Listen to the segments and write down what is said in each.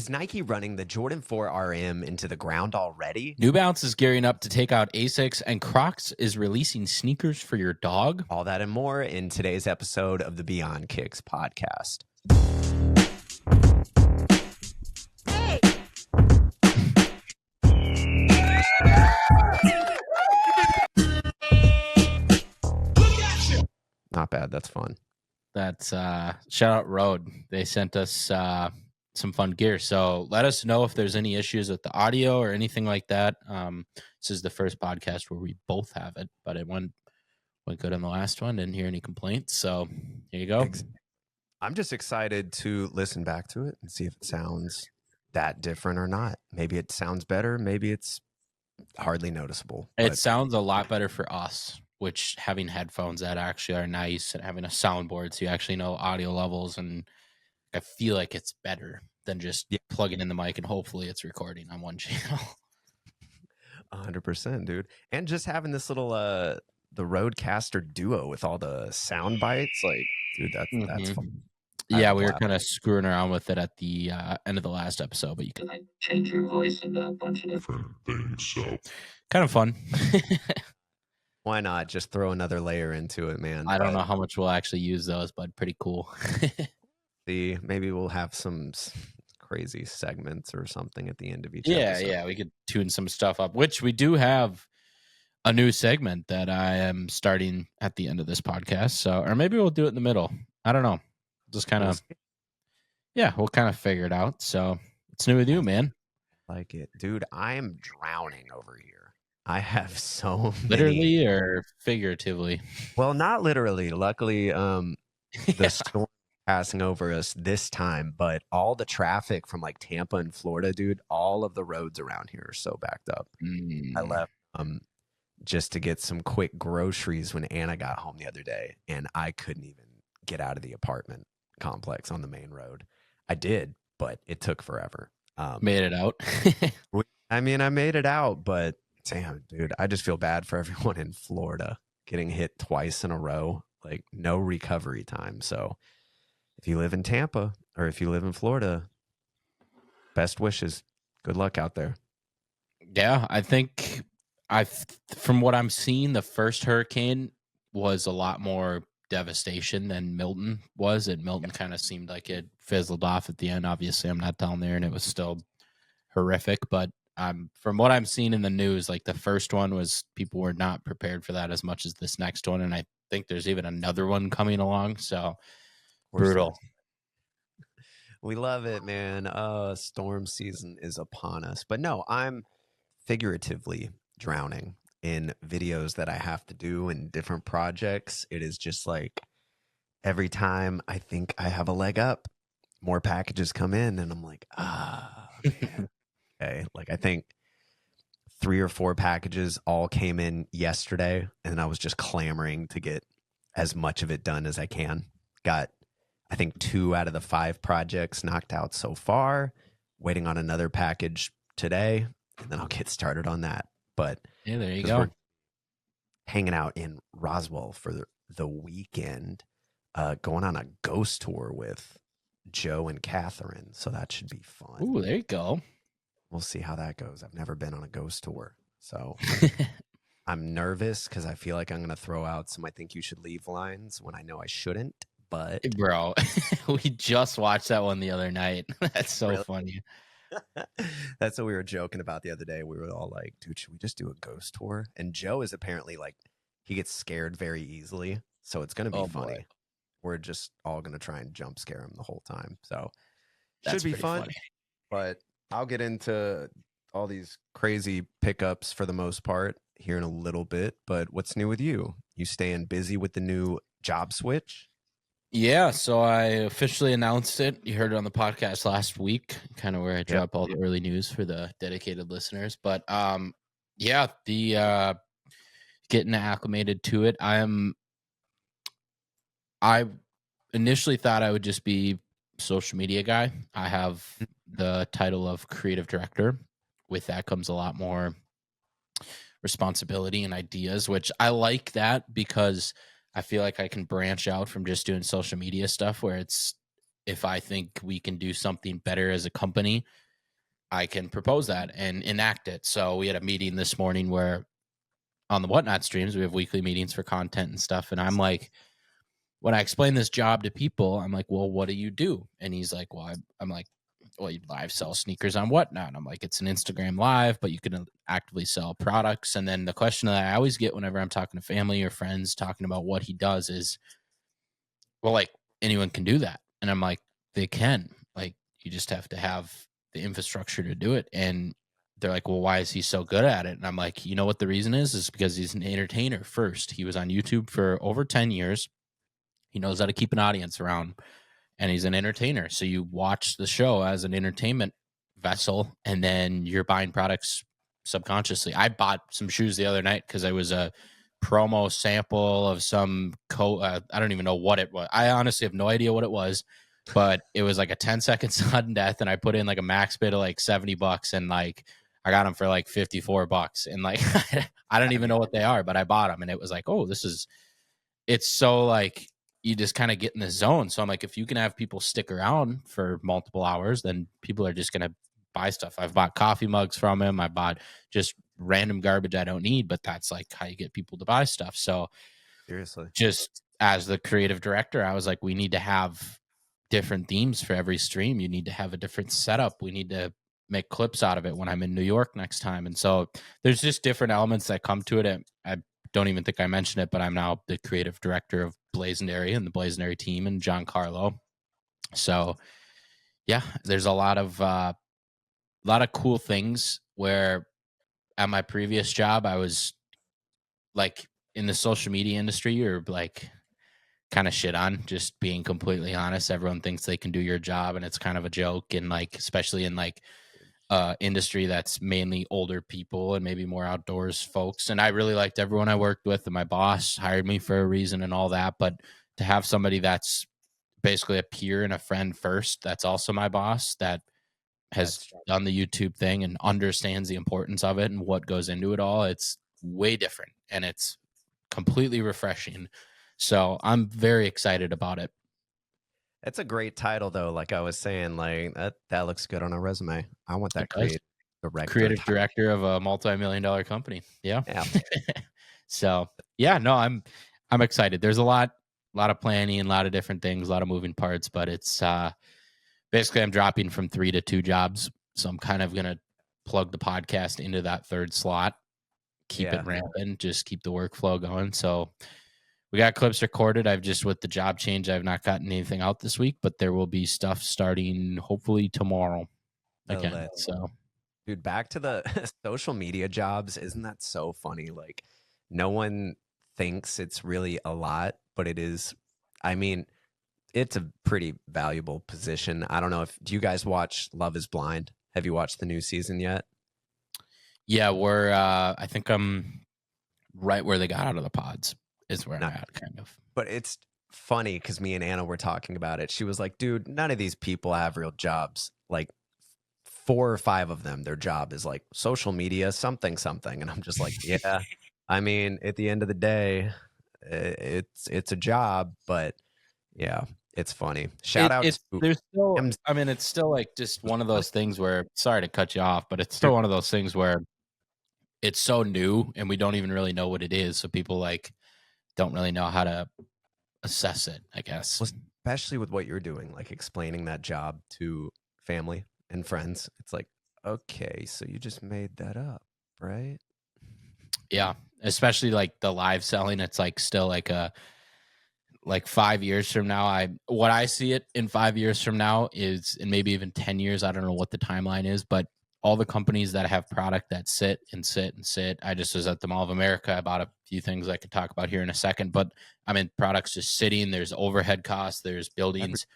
Is Nike running the Jordan 4 RM into the ground already? New Balance is gearing up to take out Asics, and Crocs is releasing sneakers for your dog. All that and more in today's episode of the Beyond Kicks podcast. Not bad. That's fun. That's shout out Road. They sent us some fun gear. So let us know if there's any issues with the audio or anything like that. This is the first podcast where we both have it, but it went good on the last one. Didn't hear any complaints. So here you go. I'm just excited to listen back to it and see if it sounds that different or not. Maybe it sounds better. Maybe it's hardly noticeable. It sounds a lot better for us, which having headphones that actually are nice and having a soundboard so you actually know audio levels, and I feel like it's better than just plugging in the mic and hopefully it's recording on one channel. 100%, dude. And just having this little the Rodecaster Duo with all the sound bites, like, dude, that's fun. Yeah, we were kind of screwing around with it at the end of the last episode, but you can change your voice into a bunch of different things. So kind of fun. Why not just throw another layer into it, man? I don't know how much we'll actually use those, but pretty cool. See, maybe we'll have some crazy segments or something at the end of each episode. Yeah, we could tune some stuff up, which we do have a new segment that I am starting at the end of this podcast. So, or maybe we'll do it in the middle. I don't know. Just kind of, we'll kind of figure it out. So it's new with you, man. Like it, dude. I am drowning over here. I have so literally or figuratively. Well, not literally. Luckily, the storm passing over us this time, but all the traffic from like Tampa and Florida, dude, all of the roads around here are so backed up. I left just to get some quick groceries when Anna got home the other day, and I couldn't even get out of the apartment complex on the main road. I did, but it took forever. Made it out. I mean, I made it out, but damn, dude, I just feel bad for everyone in Florida getting hit twice in a row, like no recovery time. So if you live in Tampa or if you live in Florida, best wishes. Good luck out there. Yeah, I think from what I'm seeing, the first hurricane was a lot more devastation than Milton was. And Milton kind of seemed like it fizzled off at the end. Obviously, I'm not down there and it was still horrific, but from what I'm seeing in the news, like the first one was people were not prepared for that as much as this next one. And I think there's even another one coming along. So brutal. We love it, man. Storm season is upon us. But no, I'm figuratively drowning in videos that I have to do and different projects. It is just like every time I think I have a leg up, more packages come in and I'm like, man. Okay. Like I think 3 or 4 packages all came in yesterday, and I was just clamoring to get as much of it done as I can. Got, I think 2 out of the 5 projects knocked out so far, waiting on another package today, and then I'll get started on that. But yeah, there you go. Hanging out in Roswell for the weekend, going on a ghost tour with Joe and Catherine. So that should be fun. Ooh, there you go. We'll see how that goes. I've never been on a ghost tour. So I'm nervous because I feel like I'm going to throw out some I think you should leave lines when I know I shouldn't. But bro, we just watched that one the other night. That's so really funny. That's what we were joking about the other day. We were all like, dude, should we just do a ghost tour? And Joe is apparently like, he gets scared very easily. So it's going to be funny. Boy. We're just all going to try and jump scare him the whole time. So should be fun. Funny. But I'll get into all these crazy pickups for the most part here in a little bit. But what's new with you? You staying busy with the new job switch? Yeah, so I officially announced it. You heard it on the podcast last week, kind of where I drop all the early news for the dedicated listeners. But the getting acclimated to it. I initially thought I would just be social media guy. I have the title of creative director. With that comes a lot more responsibility and ideas, which I like that because I feel like I can branch out from just doing social media stuff where it's if I think we can do something better as a company, I can propose that and enact it. So we had a meeting this morning where on the Whatnot streams, we have weekly meetings for content and stuff. And I'm like, when I explain this job to people, I'm like, well, what do you do? And he's like, well, I'm like, well, you live sell sneakers on Whatnot. I'm like, it's an Instagram live, but you can actively sell products. And then the question that I always get whenever I'm talking to family or friends talking about what he does is, well, like anyone can do that. And I'm like, they can. Like, you just have to have the infrastructure to do it. And they're like, well, why is he so good at it? And I'm like, you know what the reason is because he's an entertainer first. He was on YouTube for over 10 years. He knows how to keep an audience around, and he's an entertainer. So you watch the show as an entertainment vessel, and then you're buying products subconsciously. I bought some shoes the other night because I was a promo sample of some I don't even know what it was. I honestly have no idea what it was, but it was like a 10-second sudden death, and I put in like a max bid of like $70, and like I got them for like $54, and like I don't even know what they are, but I bought them, and it was like, oh, it's so like you just kind of get in the zone. So I'm like, if you can have people stick around for multiple hours, then people are just going to buy stuff. I've bought coffee mugs from him. I bought just random garbage I don't need, but that's like how you get people to buy stuff. So Seriously, just as the creative director, I was like, we need to have different themes for every stream. You need to have a different setup. We need to make clips out of it when I'm in New York next time. And so there's just different elements that come to it. I don't even think I mentioned it, but I'm now the creative director of Blazonary and the Blazonary team and John Carlo. So yeah, there's a lot of cool things where at my previous job, I was like in the social media industry or like kind of shit on, just being completely honest. Everyone thinks they can do your job and it's kind of a joke. And like, especially in like industry that's mainly older people and maybe more outdoors folks. And I really liked everyone I worked with, and my boss hired me for a reason and all that. But to have somebody that's basically a peer and a friend first, that's also my boss, that has done the YouTube thing and understands the importance of it and what goes into it all, it's way different and it's completely refreshing. So I'm very excited about it. it's a great title though. Like I was saying, like that looks good on a resume. I want that creative director of a multi-million-dollar company. Yeah. Yeah. So yeah, no, I'm excited. There's a lot of planning, a lot of different things, a lot of moving parts, but it's basically I'm dropping from 3 to 2 jobs. So I'm kind of gonna plug the podcast into that third slot, keep it ramping, just keep the workflow going. So we got clips recorded. I've just, with the job change, I've not gotten anything out this week, but there will be stuff starting hopefully tomorrow again. So dude, back to the social media jobs. Isn't that so funny? Like no one thinks it's really a lot, but it is. I mean, it's a pretty valuable position. I don't know do you guys watch Love is Blind? Have you watched the new season yet? Yeah, I think I'm right where they got out of the pods is where I'm at, kind of. But it's funny because me and Anna were talking about it. She was like, dude, none of these people have real jobs. Like 4 or 5 of them, their job is like social media, something. And I'm just like, yeah, I mean, at the end of the day, it's a job, but yeah, it's funny. Shout out there's still, I mean, it's still like just one of those things where, sorry to cut you off, but it's still one of those things where it's so new and we don't even really know what it is. So people like don't really know how to assess it, I guess. Well, especially with what you're doing, like explaining that job to family and friends. It's like, okay, so you just made that up, right? Yeah. Especially like the live selling. It's like still like 5 years from now, what I see it in 5 years from now is, and maybe even 10 years, I don't know what the timeline is, but all the companies that have product that sit and sit and sit. I just was at the Mall of America. I bought a few things I could talk about here in a second, but I mean, products just sitting, there's overhead costs, there's buildings,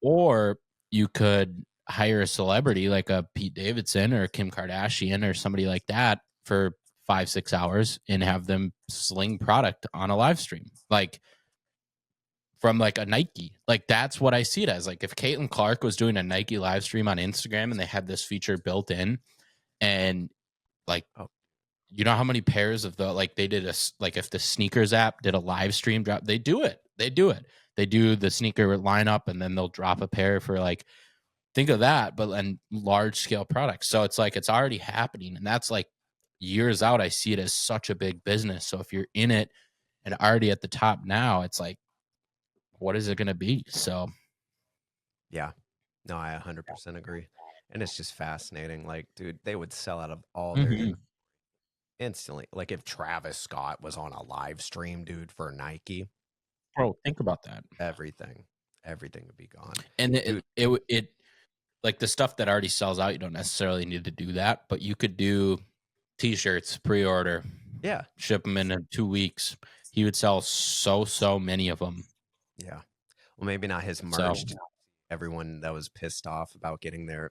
or you could hire a celebrity like a Pete Davidson or Kim Kardashian or somebody like that for 5-6 hours and have them sling product on a live stream. Like, from like a Nike. Like that's what I see it as. Like if Caitlin Clark was doing a Nike live stream on Instagram and they had this feature built in, and like, you know how many pairs of like they did like if the sneakers app did a live stream drop, they do it. They they do the sneaker lineup and then they'll drop a pair for like, think of that, but and large scale products. So it's like it's already happening, and that's like years out. I see it as such a big business. So if you're in it and already at the top now, it's like, what is it going to be? So Yeah. No, I 100% agree. And it's just fascinating. Like, dude, they would sell out of all their instantly. Like if Travis Scott was on a live stream, dude, for Nike, bro, think about that. everything would be gone. And Dude, it like the stuff that already sells out, you don't necessarily need to do that, but you could do t-shirts, pre-order, yeah. ship them in 2 weeks. He would sell so many of them. Yeah. Well, maybe not his merch. Everyone that was pissed off about getting their,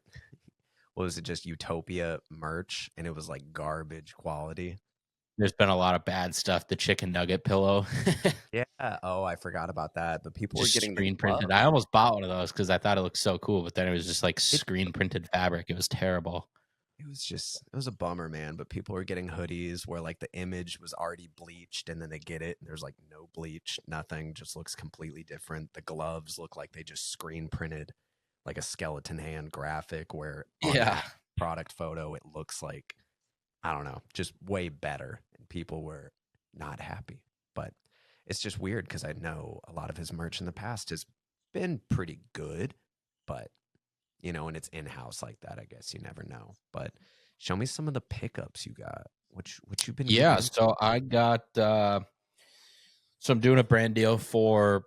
what was it, just Utopia merch, and it was like garbage quality. There's been a lot of bad stuff. The chicken nugget pillow. Yeah. Oh, I forgot about that. But people Just were getting screen printed. I almost bought one of those because I thought it looked so cool, but then it was just like screen printed fabric. It was terrible. It was a bummer, man. But people were getting hoodies where like the image was already bleached, and then they get it and there's like no bleach, nothing, just looks completely different. The gloves look like they just screen printed like a skeleton hand graphic, where on that product photo it looks like, I don't know, just way better. And people were not happy. But it's just weird because I know a lot of his merch in the past has been pretty good, but you know, and it's in-house like that, I guess you never know. But show me some of the pickups you got. What you've been getting? So I got so I'm doing a brand deal for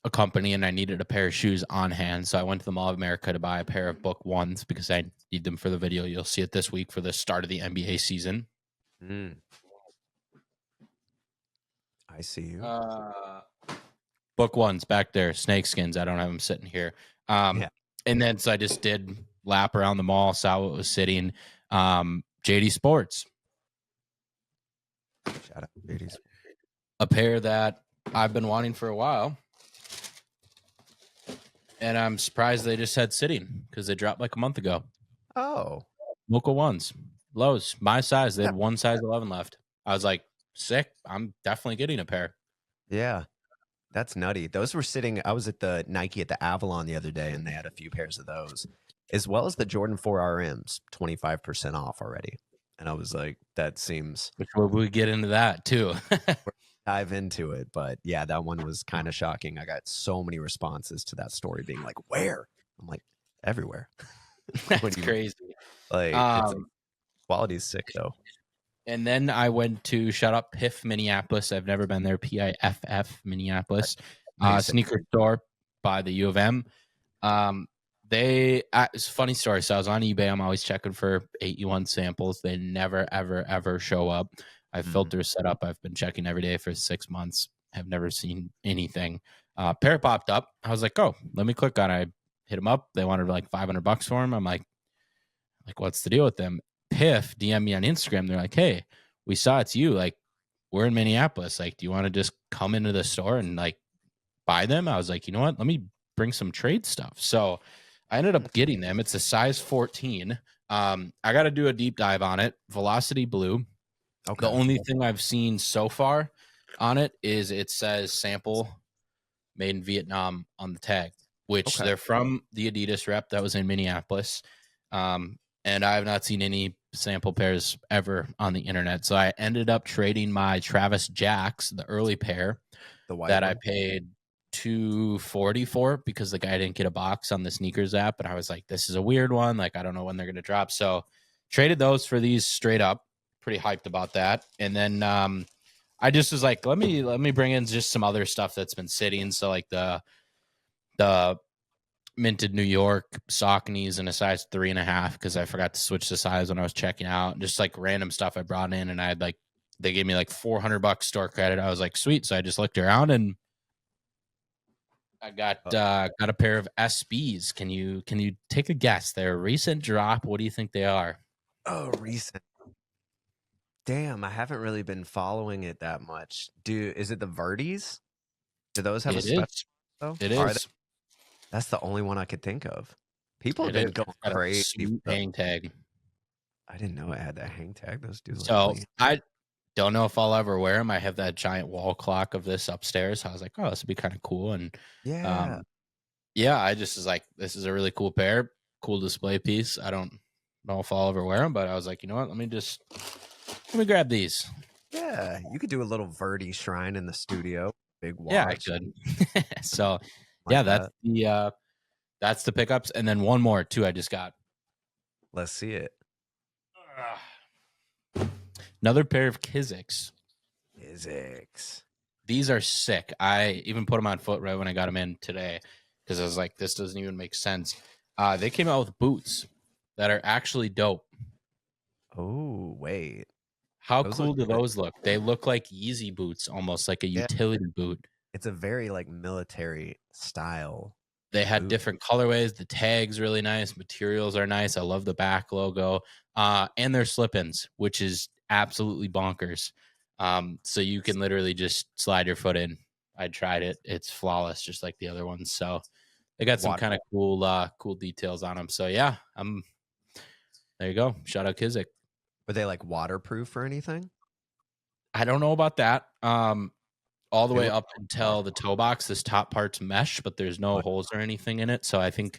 a company, and I needed a pair of shoes on hand. So I went to the Mall of America to buy a pair of Book 1s because I need them for the video. You'll see it this week for the start of the NBA season. I see you. Book 1s back there, snakeskins. I don't have them sitting here. And then so I just did lap around the mall, saw what was sitting. JD Sports. Shout out JD. A pair that I've been wanting for a while. And I'm surprised they just had sitting because they dropped like a month ago. Oh. Mocha 1s. Lows. My size. They had one size 11 left. I was like, sick. I'm definitely getting a pair. Yeah. That's nutty. Those were sitting. I was at the Nike at the Avalon the other day, and they had a few pairs of those, as well as the Jordan 4 RMs, 25% off already. And I was like, that seems. We get into that too. Dive into it, but yeah, that one was kind of shocking. I got so many responses to that story, being like, "Where?" I'm like, "Everywhere." That's crazy. Like, quality's sick though. And then I went to shout out PIFF Minneapolis. I've never been there. PIFF Minneapolis, sneaker store by the U of M. It's a funny story. So I was on eBay. I'm always checking for 81 samples. They never, ever show up. I have filters set up. I've been checking every day for 6 months. Have never seen anything. Pair popped up. I was like, oh, let me click on it. I hit them up. They wanted like $500 for them. I'm like, what's the deal with them? PIFF DM me on Instagram. They're like, hey, we saw it's you. Like, we're in Minneapolis. Like, do you want to just come into the store and like buy them? I was like, you know what? Let me bring some trade stuff. So I ended up getting them. It's a size 14. I got to do a deep dive on it. Velocity blue. Okay. The only thing I've seen so far on it is it says sample made in Vietnam on the tag, which they're from the Adidas rep that was in Minneapolis. And I have not seen any sample pairs ever on the internet. So I ended up trading my Travis Jacks, the early pair, that I paid $240 for because the guy didn't get a box on the sneakers app. And I was like, this is a weird one. Like, I don't know when they're going to drop. So traded those for these straight up. Pretty hyped about that. And then I just was like, let me bring in just some other stuff that's been sitting. So like the minted New York Sauconys in a size 3.5 because I forgot to switch the size when I was checking out. Just like random stuff I brought in, and I had like they gave me like $400 store credit. I was like, sweet. So I just looked around and I got a pair of SBs. Can you take a guess? They're a recent drop. What do you think they are? Oh, recent. Damn, I haven't really been following it that much. Is it the Verdes? Do those have a special? It is. That's the only one I could think of. People have been going crazy. Hang tag. I didn't know it had that hang tag. Those dudes. So Don't know if I'll ever wear them. I have that giant wall clock of this upstairs. I was like, oh, this would be kind of cool. And Yeah. yeah, I just was like, this is a really cool pair, cool display piece. I don't know if I'll ever wear them, but I was like, you know what? Let me grab these. Yeah. You could do a little Verdi shrine in the studio. Big Yeah, I watch. could. So Like yeah, that. that's the pickups. And then one more too, I just got. Let's see it. Another pair of Kiziks. Physics. These are sick. I even put them on foot right when I got them in today because I was like, this doesn't even make sense. They came out with boots that are actually dope. Oh, wait. How Those cool look do good. those look? They look like Yeezy boots, almost like a Yeah. utility boot. It's a very like military style. They had boot. different colorways. The tags really nice. Materials are nice. I love the back logo. And they're slip-ins, which is absolutely bonkers. So you can literally just slide your foot in. I tried it. It's flawless, just like the other ones. So they got some kind of cool details on them. So yeah, there you go. Shout out Kizik. Were they like waterproof or anything? I don't know about that. All the They way look up until the toe box, this top part's mesh, but there's no holes or anything in it. So I think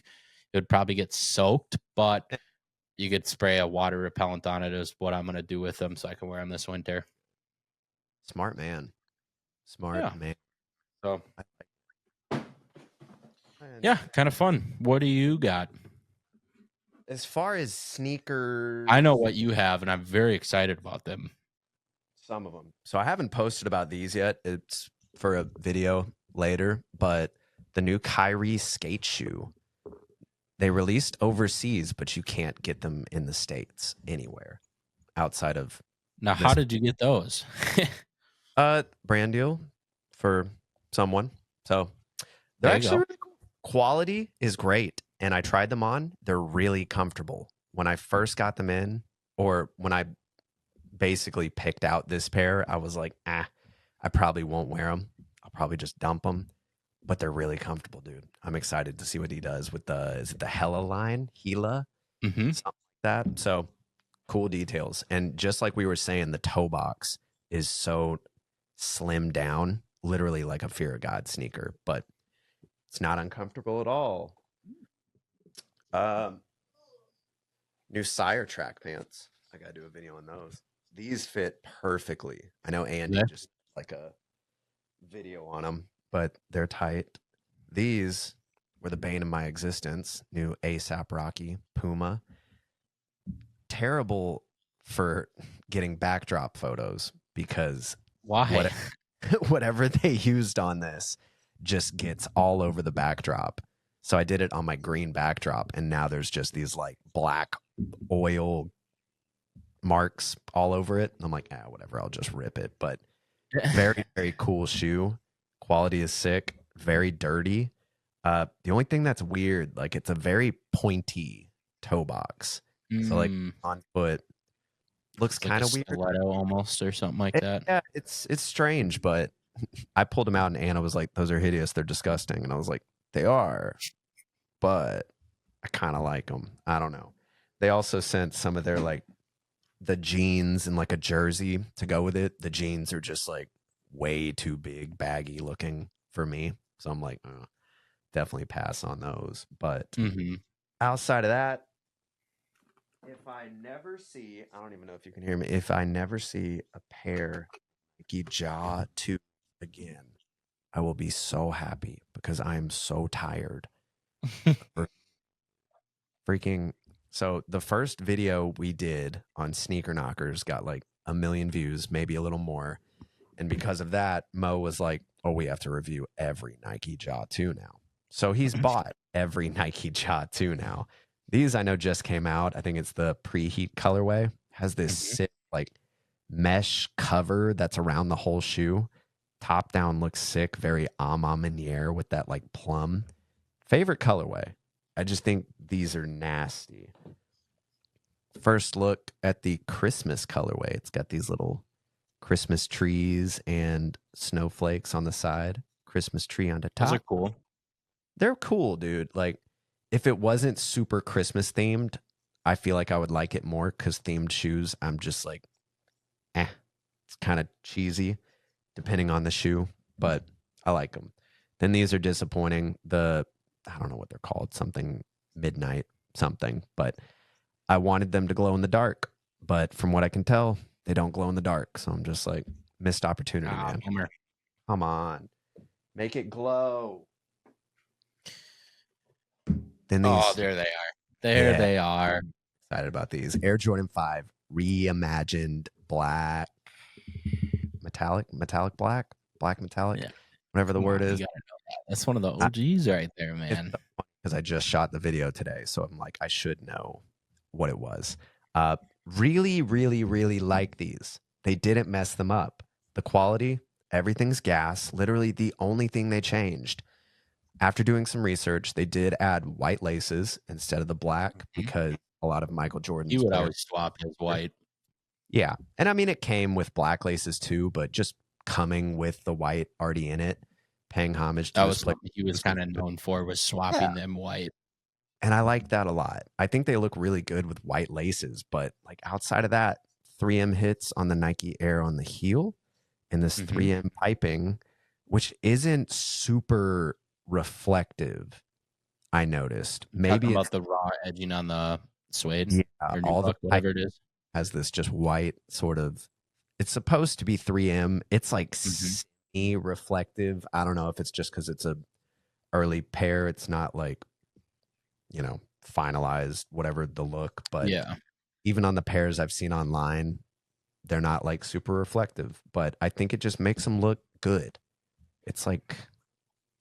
it would probably get soaked, but you could spray a water repellent on it is what I'm going to do with them so I can wear them this winter. Smart man. Smart man. So yeah, kind of fun. What do you got? As far as sneakers, I know what you have, and I'm very excited about them. some of them. So I haven't posted about these yet. It's for a video later, but the new Kyrie skate shoe, they released overseas, but you can't get them in the States anywhere outside of. Now, how did you get those? Brand deal for someone. So they're There you actually go. really cool. Quality is great. And I tried them on. They're really comfortable. When I first got them in, or when I basically picked out this pair, I was like, I probably won't wear them. I'll probably just dump them. But they're really comfortable, dude. I'm excited to see what he does with is it the Hella line? Hela? Mm-hmm. Something like that. So cool details. And just like we were saying, the toe box is so slimmed down, literally like a Fear of God sneaker, but it's not uncomfortable at all. New Sire track pants. I gotta do a video on those. These fit perfectly. I know Andy just like a video on them, but they're tight. These were the bane of my existence. New ASAP Rocky Puma. Terrible for getting backdrop photos because Why? whatever they used on this just gets all over the backdrop. So I did it on my green backdrop, and now there's just these like black oil marks all over it. And I'm like, whatever, I'll just rip it. But very, very cool shoe. Quality is sick. Very dirty. The only thing that's weird, like it's a very pointy toe box. So like on foot, looks like kind of weird. Stiletto almost or something like that. Yeah, it's strange, but I pulled them out and Anna was like, those are hideous. They're disgusting. And I was like, they are, but I kind of like them. I don't know. They also sent some of their like the jeans and like a jersey to go with it. The jeans are just like way too big, baggy looking for me. So I'm like, definitely pass on those. But outside of that, if I never see, I don't even know if you can hear me. If I never see a pair Nike Jaw 2 again, I will be so happy because I am so tired. Freaking. So the first video we did on Sneaker Knockers got like 1 million views, maybe a little more. And because of that, Mo was like, oh, we have to review every Nike Jaw 2 now. So he's bought every Nike Jaw 2 now. These I know just came out. I think it's the preheat colorway. Has this sick like mesh cover that's around the whole shoe. Top down looks sick, very a ma maniere with that like plum. Favorite colorway. I just think these are nasty. First look at the Christmas colorway. It's got these little Christmas trees and snowflakes on the side. Christmas tree on the top. Those are cool. They're cool, dude. Like, if it wasn't super Christmas themed, I feel like I would like it more because themed shoes, I'm just like, It's kind of cheesy depending on the shoe, but I like them. Then these are disappointing. I don't know what they're called, something midnight something, but I wanted them to glow in the dark, but from what I can tell, they don't glow in the dark. So I'm just like, missed opportunity, man. Bummer. Come on. Make it glow. Then these. Oh, there they are. There they are. Excited about these. Air Jordan 5 reimagined black, metallic black, metallic, whatever the word is. You gotta know that. That's one of the OGs right there, man. Because I just shot the video today, so I'm like, I should know what it was. Really, really, really like these. They didn't mess them up. The quality, everything's gas. Literally the only thing they changed. After doing some research, they did add white laces instead of the black because a lot of Michael Jordan's He would always swap his white. Yeah. And I mean, it came with black laces too, but just coming with the white already in it, paying homage to what he was kind of known for, was swapping them white. And I like that a lot. I think they look really good with white laces, but like outside of that, 3M hits on the Nike Air on the heel and this 3M piping, which isn't super reflective, I noticed. Maybe about the raw edging on the suede. Yeah, or all the whatever it is has this just white sort of. It's supposed to be 3M. It's like semi-reflective. I don't know if it's just because it's a early pair. It's not like, finalized whatever the look. But even on the pairs I've seen online, they're not like super reflective. But I think it just makes them look good. It's like,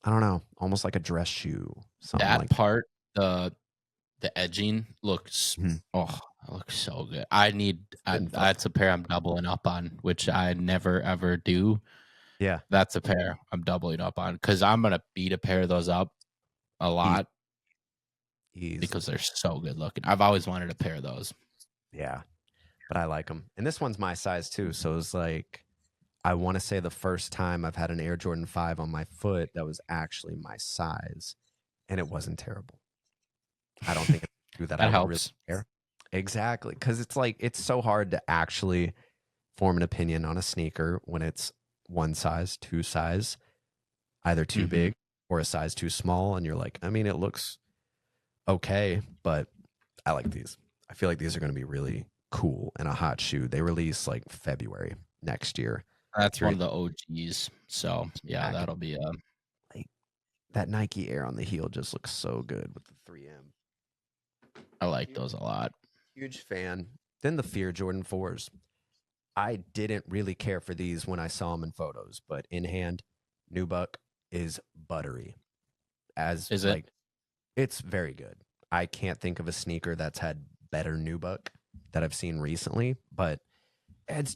I don't know, almost like a dress shoe. That like part, the edging looks it looks so good. That's a pair I'm doubling up on, which I never ever do. Yeah, that's a pair I'm doubling up on because I'm gonna beat a pair of those up a lot because they're so good looking. I've always wanted a pair of those. Yeah, but I like them, and this one's my size too. So it's like, I want to say the first time I've had an Air Jordan 5 on my foot that was actually my size, and it wasn't terrible. I don't think it's that helps. Really care. Exactly, because it's like, it's so hard to actually form an opinion on a sneaker when it's one size, two size, either too big or a size too small, and you're like, I mean, it looks okay, but I like these. I feel like these are going to be really cool and a hot shoe. They release like February next year. That's one of the OGs. So yeah, that'll be like that Nike Air on the heel just looks so good with the 3M. I like those a lot. Huge fan. Then the Fear Jordan 4s. I didn't really care for these when I saw them in photos, but in hand, Nubuck is buttery. Is it? It's very good. I can't think of a sneaker that's had better Nubuck that I've seen recently, but it's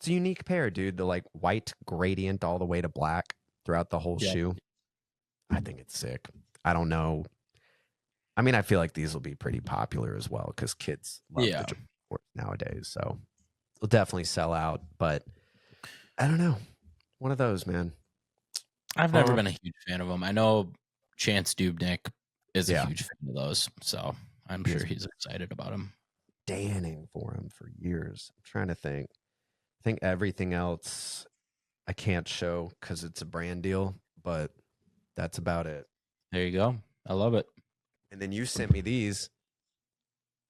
a unique pair, dude. The like white gradient all the way to black throughout the whole shoe. I think it's sick. I don't know. I mean, I feel like these will be pretty popular as well because kids love the Jordan 4s nowadays. So it'll definitely sell out, but I don't know. One of those, man. I've never been a huge fan of them. I know Chance Dubnyk is a huge fan of those, so I'm sure he's excited about them. Standing for him for years. I'm trying to think. I think everything else I can't show because it's a brand deal, but that's about it. There you go. I love it. And then you sent me these.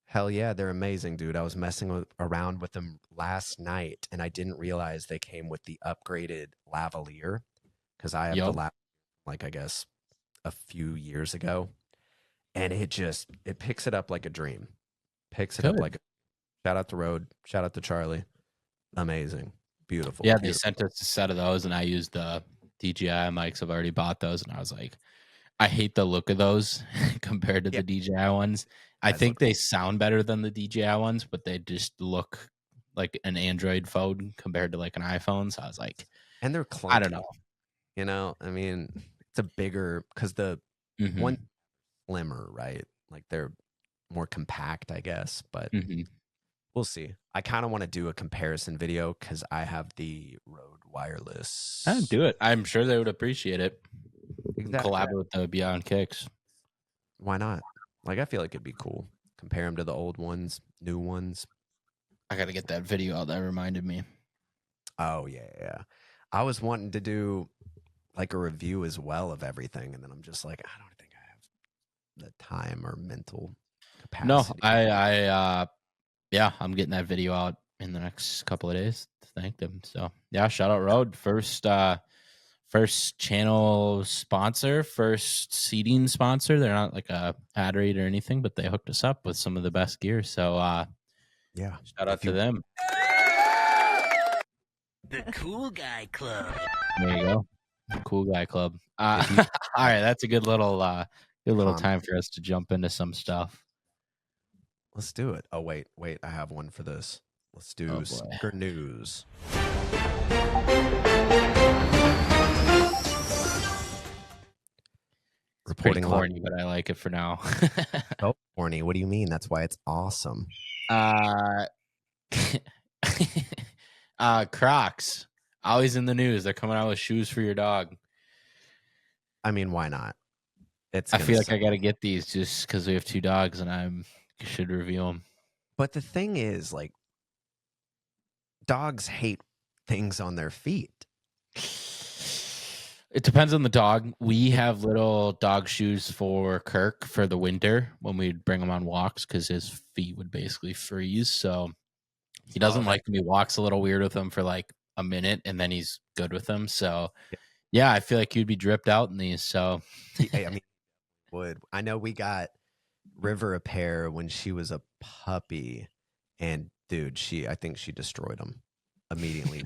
Hell yeah, they're amazing, dude. I was messing around with them last night, and I didn't realize they came with the upgraded lavalier because I have the lavalier, like, I guess, a few years ago. And it picks it up like a dream. Picks it up like shout out to Road. Shout out to Charlie. Amazing. Beautiful. Yeah, they sent us a set of those, and I used the DJI mics. I've already bought those, and I was like, I hate the look of those compared to the DJI ones. I think they sound better than the DJI ones, but they just look like an Android phone compared to like an iPhone. So I was like, and they're clunky. I don't know. I mean, it's a bigger, because the one slimmer, right? Like they're more compact, I guess, but we'll see. I kind of want to do a comparison video because I have the Rode wireless. Do it. I'm sure they would appreciate it. Exactly. Collab with the Beyond Kicks. Why not? Like, I feel like it'd be cool. Compare them to the old ones, new ones. I got to get that video out. That reminded me. Oh yeah. I was wanting to do like a review as well of everything, and then I'm just like, I don't think I have the time or mental No, capacity. yeah, I'm getting that video out in the next couple of days to thank them. So yeah, shout out Road. First channel sponsor, first seating sponsor. They're not like a ad read or anything, but they hooked us up with some of the best gear. So Yeah. shout out If to you them. The Cool Guy Club. There you go. The Cool Guy Club. if you All right, that's a good little com- time for us to jump into some stuff. let's do it. Oh wait, I have one for this. Let's Oh do boy. sneaker news. It's pretty Reporting corny, but I like it for now. so corny. What do you mean? That's why it's awesome. Crocs. Always in the news. They're coming out with shoes for your dog. I mean, why not? It's I gonna feel like sell. I got to get these just because we have 2 dogs and I should review them. But the thing is, like, dogs hate things on their feet. It depends on the dog. We have little dog shoes for Kirk for the winter when we'd bring him on walks because his feet would basically freeze. So he doesn't like them. He walks a little weird with them for like a minute and then he's good with them. So yeah, I feel like you'd be dripped out in these. So I mean, I know we got River a pair when she was a puppy, and dude, I think she destroyed them immediately.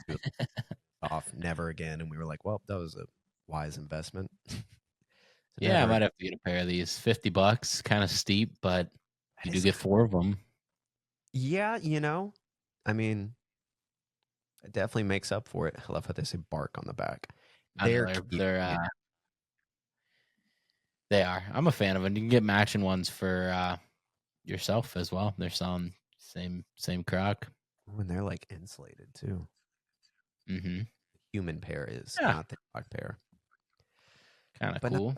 Off, never again. And we were like, well, that was a wise investment. yeah, I might have to get a pair of these. $50, kind of steep, but you do get 4 of them. Yeah, I mean, it definitely makes up for it. I love how they say bark on the back. They are. I'm a fan of them. You can get matching ones for yourself as well. They're selling same Croc. And they're like insulated too. Mm-hmm. Human pair is not the dog pair. Kind of cool.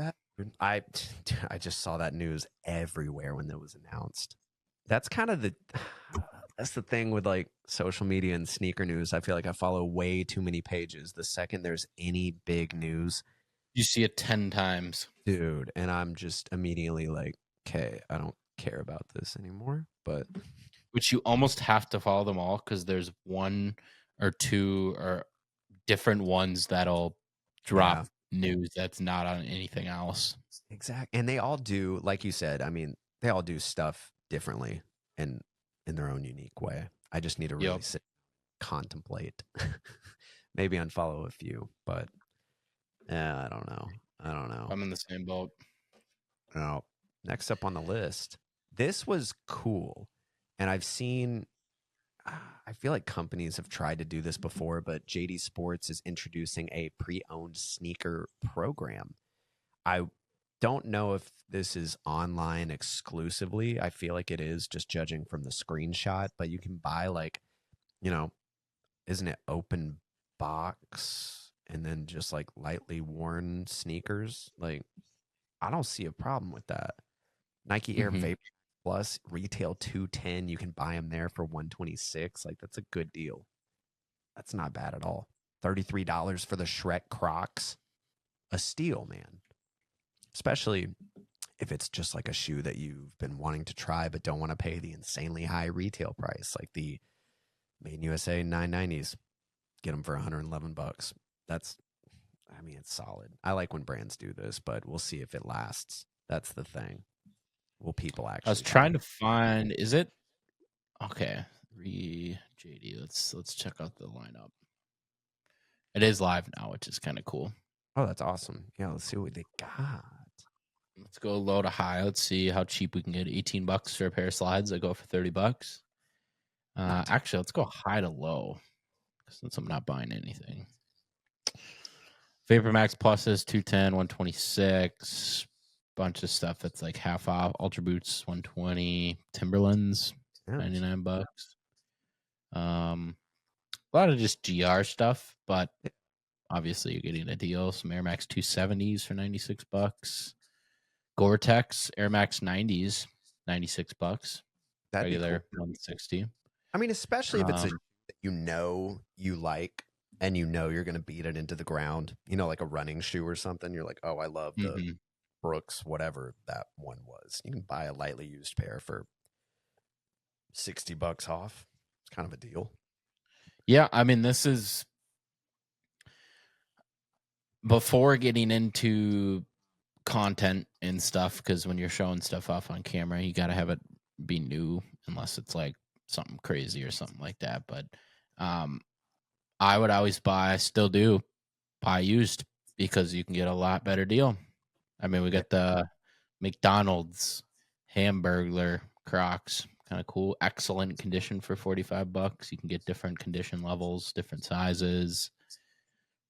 I just saw that news everywhere when that was announced. That's kind of that's the thing with like social media and sneaker news. I feel like I follow way too many pages. The second there's any big news, you see it 10 times, dude, and I'm just immediately like, okay, I don't care about this anymore. But which you almost have to follow them all because there's 1 or 2 or different ones that'll drop news that's not on anything else. Exactly. And they all do, like you said, I mean, they all do stuff differently and in their own unique way. I just need to really contemplate. Maybe unfollow a few, but I don't know. I'm in the same boat. No. Next up on the list, this was cool. And I've seen, I feel like companies have tried to do this before, but JD Sports is introducing a pre-owned sneaker program. I don't know if this is online exclusively. I feel like it is, just judging from the screenshot, but you can buy like, isn't it open box and then just like lightly worn sneakers? Like, I don't see a problem with that. Nike Air Vapor Plus retail $210. You can buy them there for $126. Like, that's a good deal. That's not bad at all. $33 for the Shrek Crocs. A steal, man. Especially if it's just like a shoe that you've been wanting to try but don't want to pay the insanely high retail price, like the Made in USA 990s. Get them for $111. It's solid. I like when brands do this, but we'll see if it lasts. That's the thing. Will people actually? I was trying to find. Is it okay? ReJD. Let's check out the lineup. It is live now, which is kind of cool. Oh, that's awesome. Yeah, let's see what they got. Let's go low to high. Let's see how cheap we can get. $18 for a pair of slides that go for $30. Actually, let's go high to low since I'm not buying anything. Vapor Max Pluses, 210, 126. Bunch of stuff that's like half off. Ultra Boots, 120. Timberlands, $99. A lot of just GR stuff, but obviously you're getting a deal. Some Air Max 270s for $96. Gore-Tex Air Max 90s, $96. That'd regular be cool. $160. I mean, especially if it's a that you like, and you know you're going to beat it into the ground, you know, like a running shoe or something. You're like, oh, I love the Mm-hmm. Brooks, whatever that one was. You can buy a lightly used pair for $60 off. It's kind of a deal. Yeah, I mean, this is before getting into content and stuff, because when you're showing stuff off on camera, you got to have it be new, unless it's like something crazy or something like that. But I would always buy, still do buy used, because you can get a lot better deal. I mean, we got the McDonald's Hamburglar Crocs, kind of cool, excellent condition for $45. You can get different condition levels, different sizes,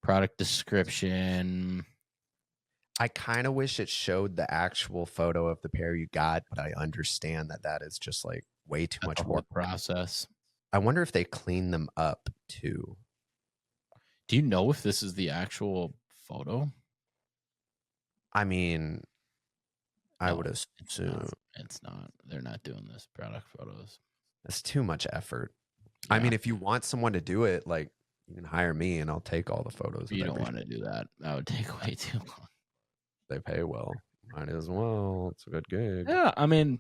product description. I kind of wish it showed the actual photo of the pair you got, but I understand that that is just like way too much whole work. Process. I wonder if they clean them up too. Do you know if this is the actual photo? I mean, I No, would It's assume not. It's not. They're not doing this product photos. that's too much effort. Yeah. I mean, if you want someone to do it, like you can hire me and I'll take all the photos. You don't want to do that. That would take way too long. They pay well. Might as well. It's a good gig. Yeah, I mean,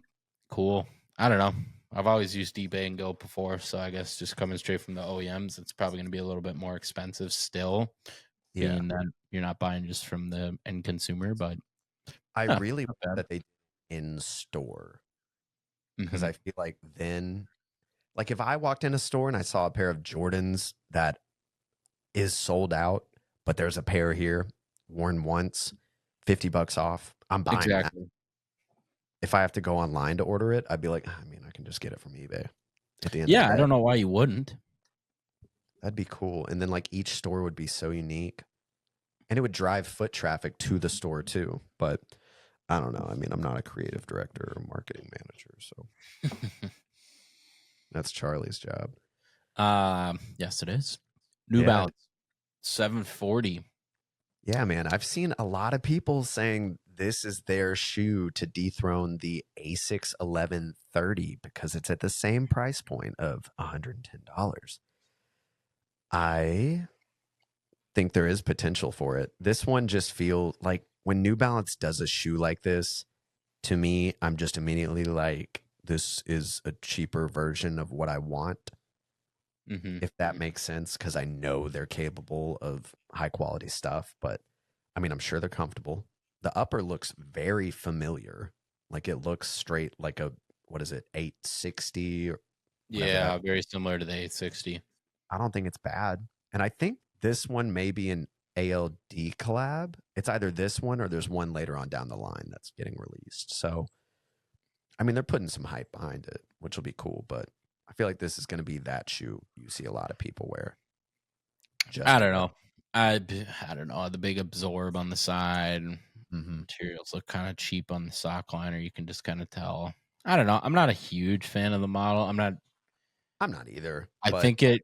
cool. I don't know. I've always used eBay and Go before, so I guess just coming straight from the OEMs, it's probably going to be a little bit more expensive still, Yeah. being that you're not buying just from the end consumer. But I yeah, really not wish bad. that they did in store because Mhm. I feel like then, like if I walked in a store and I saw a pair of Jordans that is sold out, but there's a pair here worn once, $50 off, I'm buying that. Exactly. If I have to go online to order it, I'd be like, I mean, I can just get it from eBay at the end of Yeah, the I day. don't know why you wouldn't. That'd be cool. And then like each store would be so unique and it would drive foot traffic to the store too. But I don't know. I mean, I'm not a creative director or marketing manager, so that's Charlie's job. Yes, it is. New Yeah. Balance 740. Yeah, man. I've seen a lot of people saying this is their shoe to dethrone the ASICS 1130 because it's at the same price point of $110. I think there is potential for it. This one just feels like when New Balance does a shoe like this, to me, I'm just immediately like, this is a cheaper version of what I want, if that makes sense, because I know they're capable of high quality stuff. But I mean, I'm sure they're comfortable. The upper looks very familiar. Like it looks straight like a, what is it, 860 or whatever Yeah, that. very similar to the 860. I don't think it's bad. And I think this one may be an ALD collab. It's either this one or there's one later on down the line that's getting released. So, I mean, they're putting some hype behind it, which will be cool. But I feel like this is going to be that shoe you see a lot of people wear. I don't know. I don't know. The big absorb on the side. Mm-hmm. Materials look kind of cheap on the sock liner. You can just kind of tell. I don't know. I'm not a huge fan of the model. I'm not either. I think it.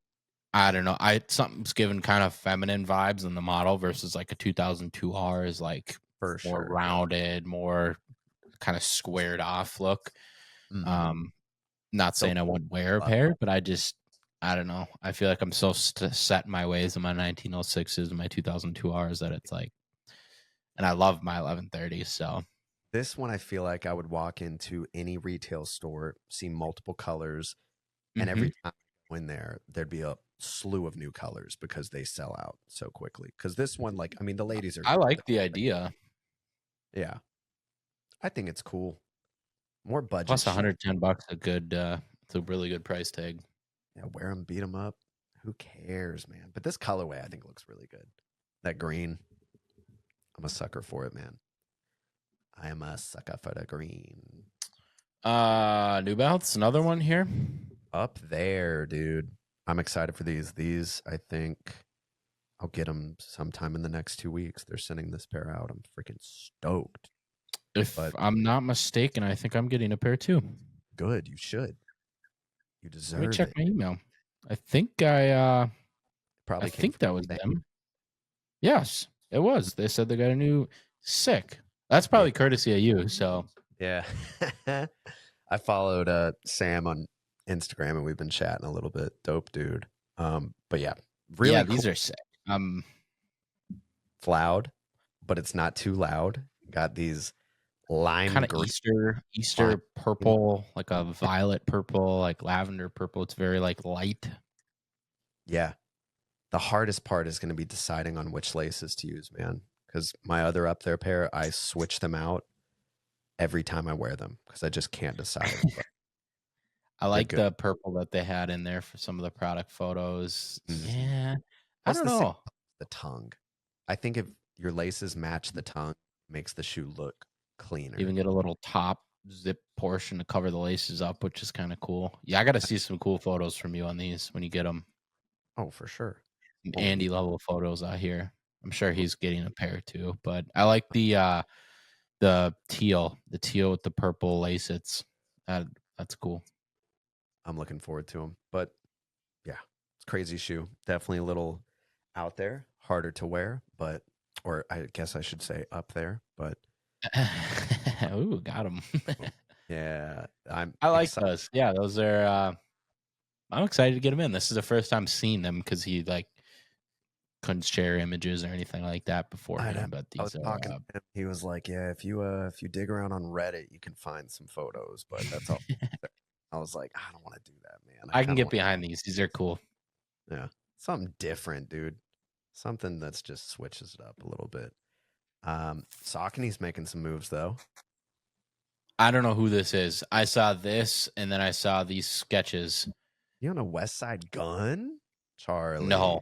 I don't know. Something's given kind of feminine vibes in the model versus like a 2002R is like for more sure rounded, more kind of squared off look. Mm-hmm. Not saying I wouldn't wear a pair, but I don't know. I feel like I'm so set in my ways in my 1906s and my 2002Rs that it's like, and I love my 1130s. So this one, I feel like I would walk into any retail store, see multiple colors, and every time I go in there, there'd be a slew of new colors because they sell out so quickly. Because this one, like, I mean, the ladies are. I like the idea. Yeah, I think it's cool. More budget. Plus $110, a good, it's a really good price tag. Yeah, wear them, beat them up. Who cares, man? But this colorway, I think, looks really good. That green, I'm a sucker for it, man. I am a sucker for the green. New Balance, another one here. Up there, dude. I'm excited for these. These, I think, I'll get them sometime in the next 2 weeks. They're sending this pair out. I'm freaking stoked. If I'm not mistaken, I think I'm getting a pair too. Good, you should. You deserve it. Let me check my email. I think I Probably think that was them. Yes, it was. They said they got a new sick. That's probably courtesy of you. So yeah. I followed Sam on Instagram and we've been chatting a little bit. Dope dude. But yeah, Really yeah, cool. these are sick. It's loud, but it's not too loud. Got these lime Kind of green, Easter purple, like a violet purple, like lavender purple. It's very like light. Yeah. The hardest part is going to be deciding on which laces to use, man. Because my other up there pair, I switch them out every time I wear them because I just can't decide. But I they're like good. the purple that they had in there for some of the product photos. Mhm. Yeah, I That's don't the same know. with the tongue. I think if your laces match the tongue, it makes the shoe look cleaner. Even get a little top zip portion to cover the laces up, which is kind of cool. Yeah, I got to see some cool photos from you on these when you get them. Oh, for sure. Andy level photos out here. I'm sure he's getting a pair too, but I like the teal with the purple lace. That's cool. I'm looking forward to them. But yeah, it's a crazy shoe. Definitely a little out there, harder to wear, but or I guess I should say up there. But Ooh, got him. yeah, I'm I like excited. those. Yeah, those are. I'm excited to get them in. This is the first time seeing them because he like couldn't share images or anything like that I beforehand. But was these talking are. to him. He was like, "Yeah, if you dig around on Reddit, you can find some photos." But that's all. I was like, "I don't want to do that, man. I can kind of get want, behind these. These are cool. yeah, something different, dude. Something that's just switches it up a little bit." Saucony's making some moves though. I don't know who this is. I saw this, and then I saw these sketches. You on a Westside Gunn, Charlie? No,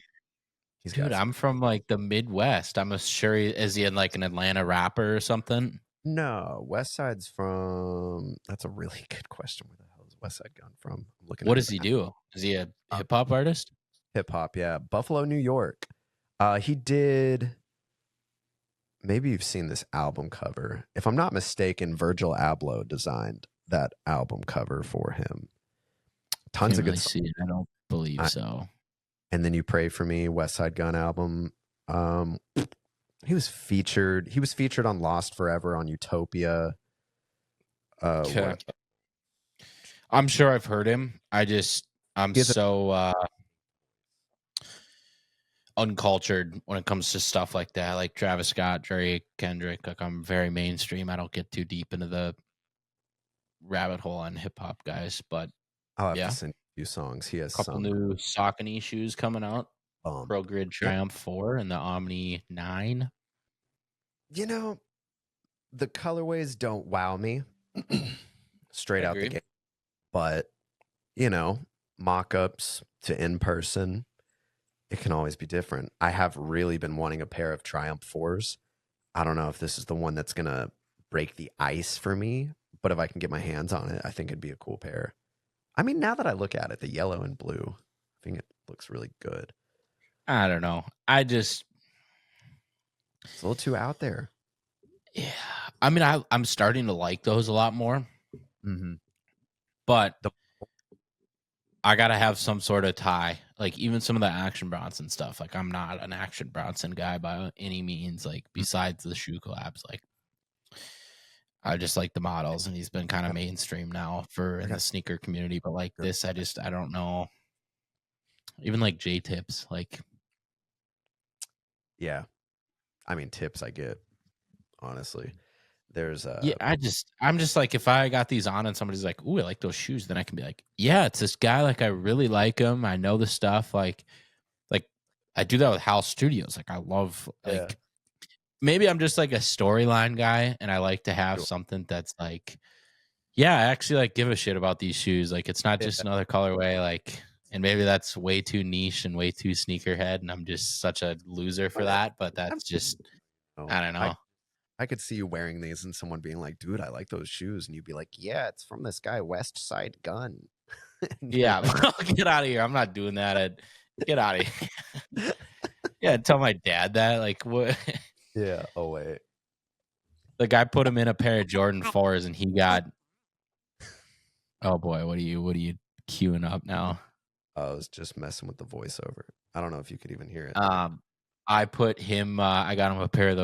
He's dude, got I'm from like the Midwest. I'm sure is he in like an Atlanta rapper or something? no. Westside's from. That's a really good question. Where the hell is Westside Gunn from? I'm looking. What at does he do? Is he a hip hop artist? Hip hop, yeah. Buffalo, New York. He did. Maybe you've seen this album cover. If I'm not mistaken, Virgil Abloh designed that album cover for him. Tons Can't of really good songs. see it. I don't believe so. And then You Pray for Me, Westside Gunn album. He was featured. He was featured on Lost Forever on Utopia. Okay. What? I'm sure I've heard him. I'm He has so uncultured when it comes to stuff like that, like Travis Scott, Drake, Kendrick. Like I'm very mainstream. I don't get too deep into the rabbit hole on hip hop guys, but I'll have yeah, to send you a few songs. He has a couple some. new Saucony shoes coming out. Pro Grid Triumph 4 and the Omni 9. You know, the colorways don't wow me straight out the gate, but you know, mock-ups to in person, it can always be different. I have really been wanting a pair of Triumph 4s. I don't know if this is the one that's gonna break the ice for me, but if I can get my hands on it, I think it'd be a cool pair. I mean, now that I look at it, the yellow and blue, I think it looks really good. I don't know. It's a little too out there. Yeah. I mean, I'm starting to like those a lot more. Mm-hmm. But I gotta have some sort of tie. Like even some of the Action Bronson stuff. Like I'm not an Action Bronson guy by any means. Like besides the shoe collabs, like I just like the models, and he's been kind of mainstream now in the sneaker community. But like this, I don't know. Even like J Tips, like yeah. I mean, tips I get, honestly. There's yeah, I'm just like if I got these on and somebody's like, "Ooh, I like those shoes," then I can be like, "Yeah, it's this guy. Like I really like him. I know the stuff. Like I do that with House Studios. Like I love like maybe I'm just like a storyline guy, and I like to have something that's like, yeah, I actually like give a shit about these shoes. Like it's not just another colorway. Like, and maybe that's way too niche and way too sneakerhead, and I'm just such a loser for that. But that's just I don't know. I could see you wearing these and someone being like, "Dude, I like those shoes," and you'd be like, "Yeah, it's from this guy Westside Gunn." Yeah, get out of here. I'm not doing that. Get out of here. Yeah, tell my dad that. Like what? Yeah. Oh wait. The guy put him in a pair of Jordan 4s, and he got. Oh boy, what are you queuing up now? I was just messing with the voiceover. I don't know if you could even hear it. I put him. I got him a pair of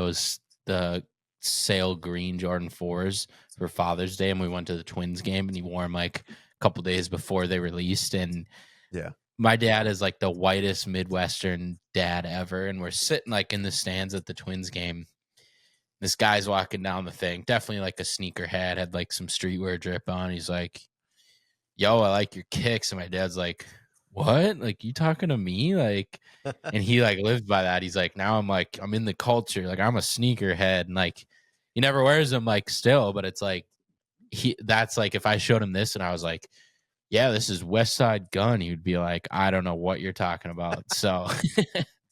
the sail green Jordan 4s for Father's Day, and we went to the Twins game, and he wore them like a couple days before they released. And yeah, my dad is like the whitest Midwestern dad ever, and we're sitting like in the stands at the Twins game. This guy's walking down the thing, definitely like a sneakerhead, had like some streetwear drip on. He's like, "Yo, I like your kicks," and my dad's like, "What? Like, you talking to me?" Like, and he like lives by that. He's like, "Now I'm in the culture. Like, I'm a sneakerhead, and like, he never wears them like still, but it's like that's like if I showed him this and I was like, yeah, this is Westside Gunn, he would be like, I don't know what you're talking about. So,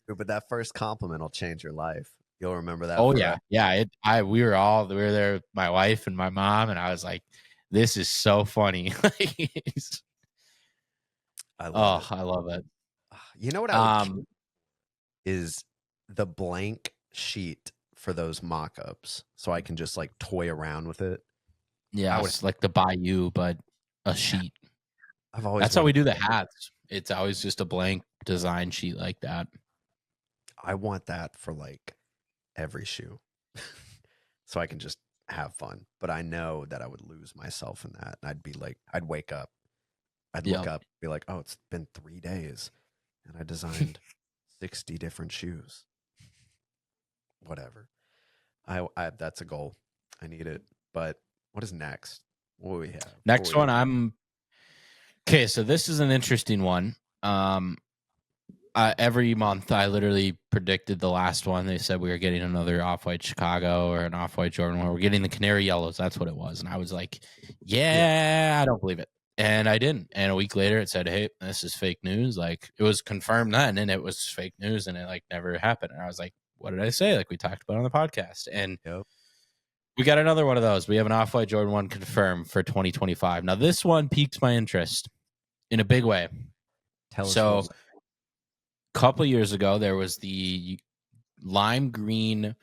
But that first compliment will change your life. You'll remember that. oh forever. yeah, we were there, my wife and my mom, and I was like, this is so funny. I love it. I love it. You know what I would keep is the blank sheet for those mock-ups, so I can just like toy around with it. Yeah, it's like the Bayou, but a sheet. That's how we do the hats. It's always just a blank design sheet like that. I want that for like every shoe, so I can just have fun. But I know that I would lose myself in that. I'd be like, I'd wake up, I'd look up, be like, oh, it's been 3 days, and I designed 60 different shoes. Whatever. I that's a goal. I need it. But what is next? What do we have? Next one, okay. So this is an interesting one. Every month I literally predicted the last one. They said we were getting another Off-White Chicago or an Off-White Jordan. We're getting the Canary Yellows. That's what it was. And I was like, yeah, I don't believe it. And I didn't. And a week later it said, hey, this is fake news. Like, it was confirmed then, and it was fake news, and it like never happened. And I was like, what did I say? Like we talked about on the podcast. And we got another one of those. We have an Off-White Jordan 1 confirmed for 2025. Now this one piqued my interest in a big way. So a couple years ago, there was the lime green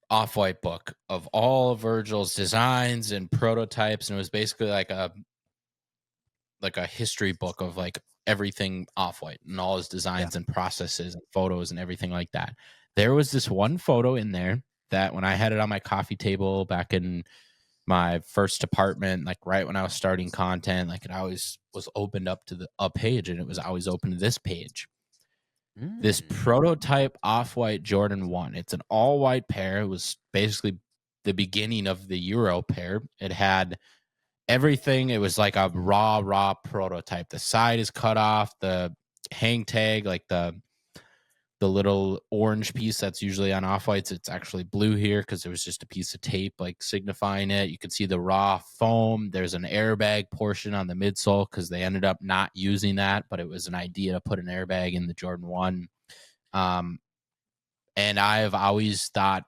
Off-White book of all of Virgil's designs and prototypes, and it was basically like a history book of like everything Off-White and all his designs and processes and photos and everything like that. There was this one photo in there that when I had it on my coffee table back in my first apartment, like right when I was starting content, like it always was opened up to a page, and it was always open to this page. This prototype Off-White Jordan 1. It's an all-white pair. It was basically the beginning of the Euro pair. It had everything. It was like a raw prototype. The side is cut off. The hang tag, like the little orange piece that's usually on Off-Whites, it's actually blue here because it was just a piece of tape like signifying it. You can see the raw foam. There's an airbag portion on the midsole because they ended up not using that, but it was an idea to put an airbag in the Jordan 1. And I've always thought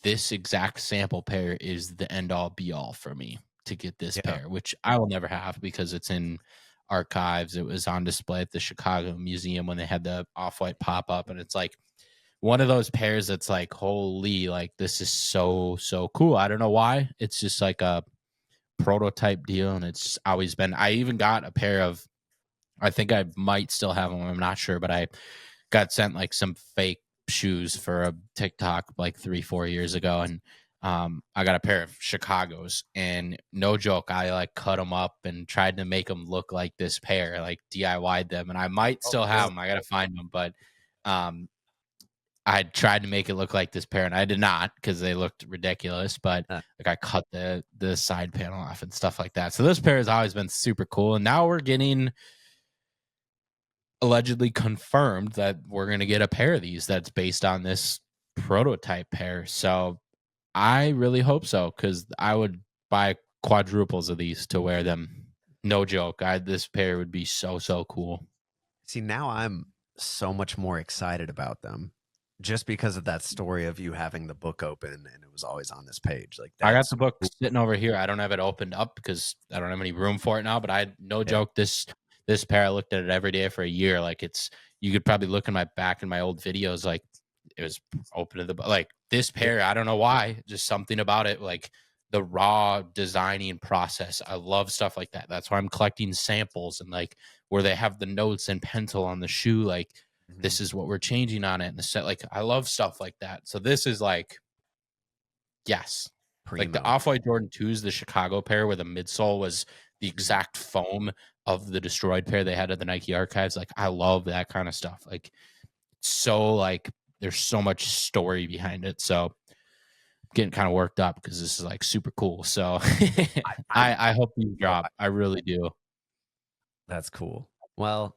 this exact sample pair is the end-all be-all for me to get this pair, which I will never have because it's in archives. It was on display at the Chicago Museum when they had the Off-White pop-up, and it's like one of those pairs that's like, holy, like this is so cool. I don't know why. It's just like a prototype deal, and it's always been. I even got a pair of, I think I might still have them, I'm not sure, but I got sent like some fake shoes for a TikTok like 3-4 years ago, and I got a pair of Chicago's, and no joke, I like cut them up and tried to make them look like this pair, like DIY'd them, and I might still have them. I gotta find them, but I tried to make it look like this pair, and I did not because they looked ridiculous. But like I cut the side panel off and stuff like that. So this pair has always been super cool, and now we're getting allegedly confirmed that we're gonna get a pair of these that's based on this prototype pair. So I really hope so, because I would buy quadruples of these to wear them. No joke. This pair would be so cool. See, now I'm so much more excited about them just because of that story of you having the book open and it was always on this page. Like I got the book sitting over here. I don't have it opened up because I don't have any room for it now, but no joke, this pair, I looked at it every day for a year. Like you could probably look in my back in my old videos, like it was open to the, like this pair, I don't know why, just something about it, like the raw designing process. I love stuff like that. That's why I'm collecting samples and like where they have the notes and pencil on the shoe, like this is what we're changing on it and the set. Like I love stuff like that. So this is like, yes, primo. Like the Off-White Jordan 2s, the Chicago pair where the midsole was the exact foam of the destroyed pair they had at the Nike archives. Like, I love that kind of stuff. Like, so like there's so much story behind it. So I'm getting kind of worked up because this is like super cool. So I hope you drop. I really do. That's cool. Well,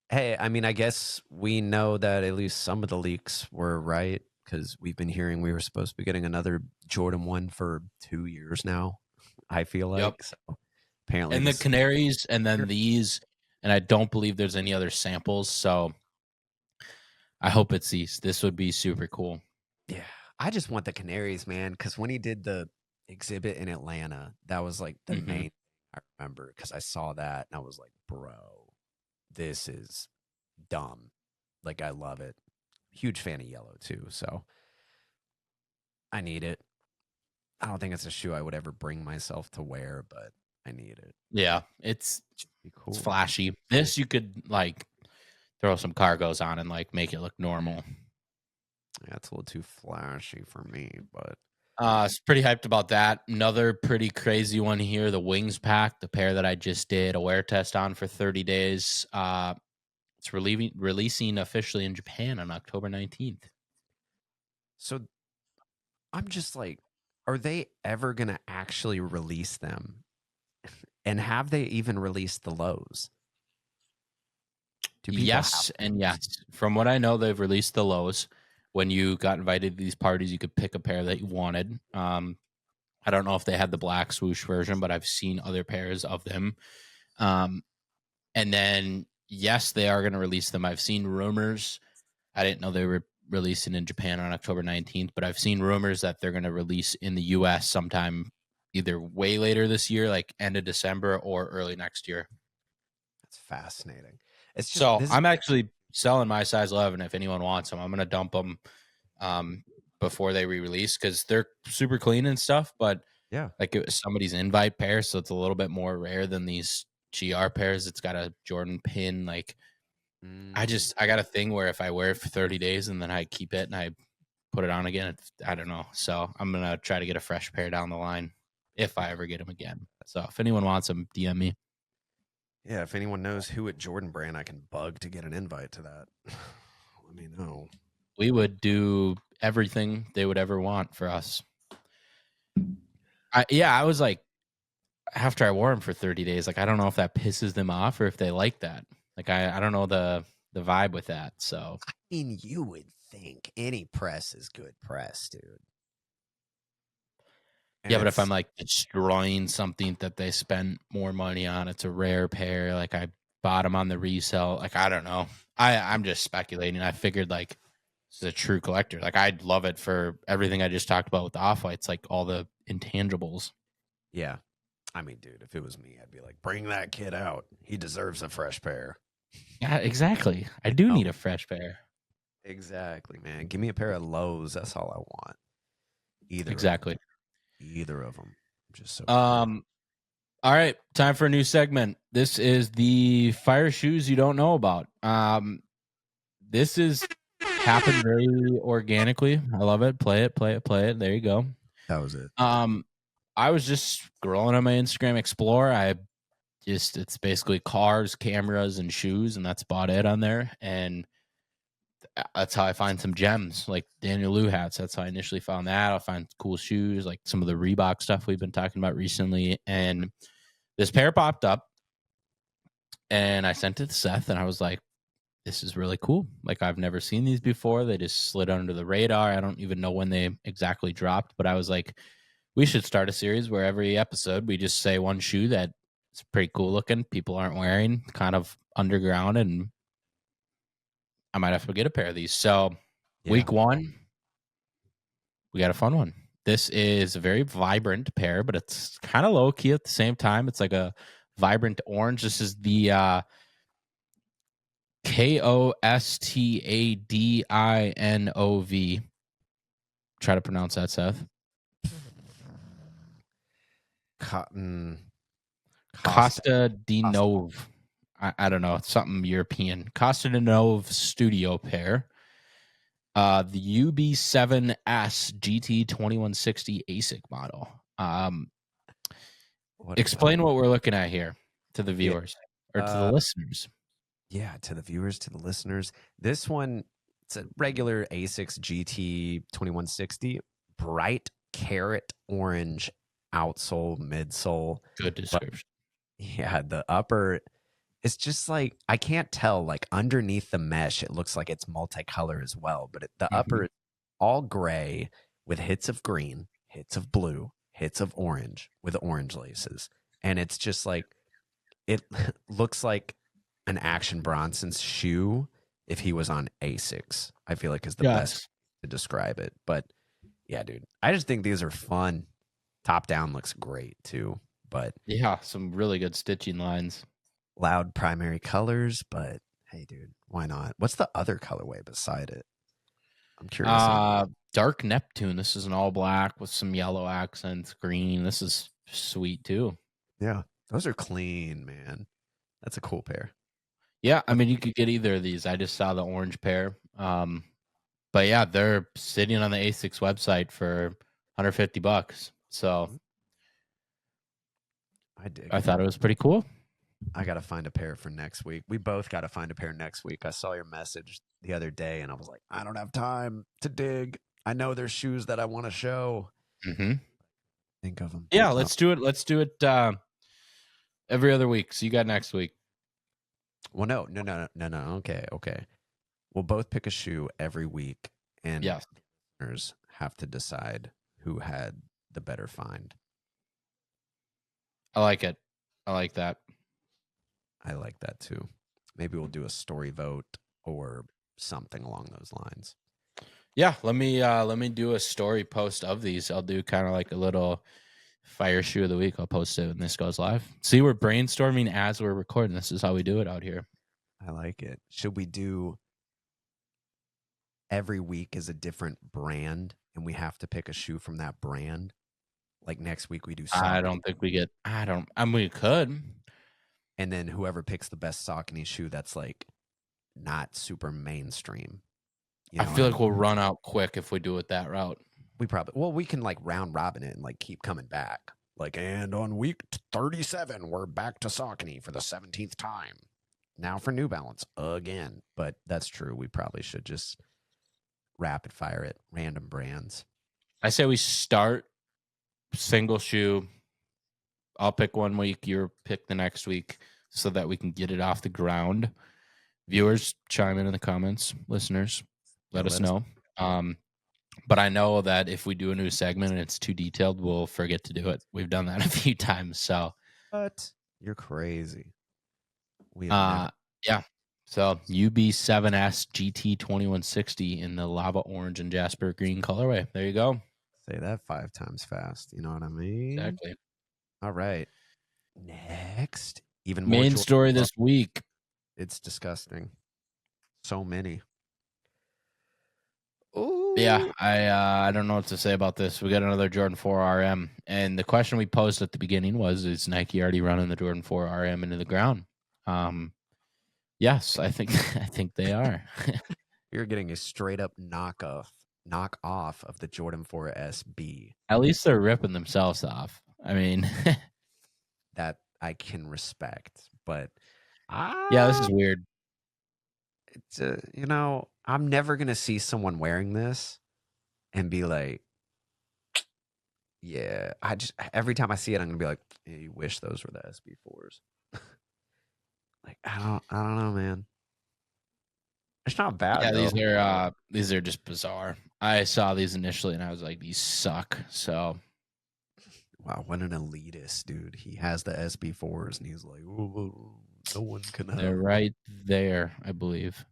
hey, I mean, I guess we know that at least some of the leaks were right, because we've been hearing we were supposed to be getting another Jordan 1 for 2 years now, I feel like. Yep. So apparently, And the Canaries, and then these, and I don't believe there's any other samples. So I hope it's these. This would be super cool. yeah, I just want the Canaries, man, because when he did the exhibit in Atlanta, that was like the main thing I remember, because I saw that and I was like, bro, this is dumb. Like, I love it. Huge fan of yellow too, so I need it. I don't think it's a shoe I would ever bring myself to wear, but I need it. Yeah, it's Cool. It's flashy. This you could like throw some cargos on and like make it look normal. Yeah, it's a little too flashy for me, but It's pretty hyped about that. Another pretty crazy one here, the Wings pack, the pair that I just did a wear test on for 30 days. It's releasing officially in Japan on October 19th. So I'm just like, are they ever going to actually release them? And have they even released the lows? Yes and yes. From what I know, they've released the lows. When you got invited to these parties, you could pick a pair that you wanted. I don't know if they had the black swoosh version, but I've seen other pairs of them. And then, yes, they are going to release them. I've seen rumors. I didn't know they were releasing in Japan on October 19th, but I've seen rumors that they're going to release in the US sometime either way later this year, like end of December, or early next year. That's fascinating. It's just, so I'm actually selling my size 11 if anyone wants them. I'm going to dump them before they re-release, because they're super clean and stuff, but yeah, like it was somebody's invite pair, so it's a little bit more rare than these GR pairs. It's got a Jordan pin. Like, I got a thing where if I wear it for 30 days and then I keep it and I put it on again, I don't know. So I'm going to try to get a fresh pair down the line if I ever get them again. So if anyone wants them, DM me. Yeah, if anyone knows who at Jordan Brand I can bug to get an invite to that, let me know. We would do everything they would ever want for us. I was like, after I wore them for 30 days, like, I don't know if that pisses them off or if they like that. Like, I don't know the vibe with that. So, I mean, you would think any press is good press, dude. And yeah, but if I'm like destroying something that they spent more money on, it's a rare pair. Like, I bought them on the resale. Like, I don't know. I'm just speculating. I figured like this is a true collector. Like, I'd love it for everything I just talked about with the Off-Whites, like all the intangibles. Yeah. I mean, dude, if it was me, I'd be like, bring that kid out. He deserves a fresh pair. Yeah, exactly. I do need a fresh pair. Exactly, man. Give me a pair of lows. That's all I want. Exactly. Either of them. Just so. All right, time for a new segment. This is the fire shoes you don't know about. This is happened very organically. I love it. Play it. There you go. That was it. I was just scrolling on my Instagram Explorer. It's basically cars, cameras, and shoes, and that's about it on there. And that's how I find some gems, like Daniel Liu hats. That's how I initially found that. I find cool shoes, like some of the Reebok stuff we've been talking about recently. And this pair popped up, and I sent it to Seth, and I was like, this is really cool. Like, I've never seen these before. They just slid under the radar. I don't even know when they exactly dropped, but I was like, we should start a series where every episode we just say one shoe that is pretty cool looking, people aren't wearing, kind of underground, and I might have to get a pair of these. So Week 1, we got a fun one. This is a very vibrant pair, but it's kind of low key at the same time. It's like a vibrant orange. This is the Kostadinov. Try to pronounce that, Seth. Kostadinov. I don't know. It's something European. Kostadinov Studio pair. The UB7S GT 2160 ASIC model. Explain what we're looking at here. to the viewers or to the listeners? Yeah, to the viewers, to the listeners. This one, it's a regular ASICS GT 2160, bright carrot orange outsole, midsole. Good description. Yeah, the upper, it's just like, I can't tell. Like underneath the mesh, it looks like it's multicolor as well. But the upper is all gray with hits of green, hits of blue, hits of orange with orange laces. And it's just like, it looks like an Action Bronson's shoe if he was on Asics. I feel like is the best to describe it. But yeah, dude, I just think these are fun. Top down looks great too. But yeah, some really good stitching lines. Loud primary colors, but hey, dude, why not? What's the other colorway beside it? I'm curious. Dark Neptune. This is an all black with some yellow accents, green. This is sweet too. Yeah, those are clean, man. That's a cool pair. Yeah, I mean, you could get either of these. I just saw the orange pair. But yeah, they're sitting on the ASICS website for $150. So I thought it was pretty cool. I got to find a pair for next week. We both got to find a pair next week. I saw your message the other day and I was like, I don't have time to dig. I know there's shoes that I want to show. Think of them. Yeah, let's do it. Let's do it every other week. So you got next week. Well, no. Okay. We'll both pick a shoe every week and listeners have to decide who had the better find. I like it. I like that. I like that too. Maybe we'll do a story vote or something along those lines. Yeah, let me do a story post of these. I'll do kind of like a little fire shoe of the week. I'll post it when this goes live. See, we're brainstorming as we're recording. This is how we do it out here. I like it. Should we do every week is a different brand and we have to pick a shoe from that brand? Like next week we do Saucony. I don't think we get I mean we could. And then whoever picks the best Saucony shoe that's like not super mainstream. You know I feel like we'll run out quick if we do it that route. We can like round robin it and like keep coming back. Like, and on week 37, we're back to Saucony for the 17th time. Now for New Balance again. But that's true. We probably should just rapid fire it, random brands. I say we start single shoe. I'll pick one week, you pick the next week so that we can get it off the ground. Viewers, chime in the comments. Listeners, let us know. But I know that if we do a new segment and it's too detailed, we'll forget to do it. We've done that a few times. So, but you're crazy. Yeah. So UB7S GT 2160 in the lava orange and jasper green colorway. There you go. Say that 5 times fast. You know what I mean? Exactly. All right. Next, even more main story this week. It's disgusting. So many. Ooh. Yeah, I don't know what to say about this. We got another Jordan 4 RM, and the question we posed at the beginning was: is Nike already running the Jordan 4 RM into the ground? Yes, I think they are. You're getting a straight up knock off of the Jordan 4 SB. At least they're ripping themselves off. I mean, that I can respect, but yeah, this is weird. It's I'm never gonna see someone wearing this and be like, yeah. Every time I see it, I'm gonna be like, yeah, you wish those were the SB4s. Like I don't know, man. It's not bad. Yeah, these are just bizarre. I saw these initially and I was like, these suck. So, wow, what an elitist, dude. He has the SB4s and he's like, oh, no one can have. They're right there, I believe.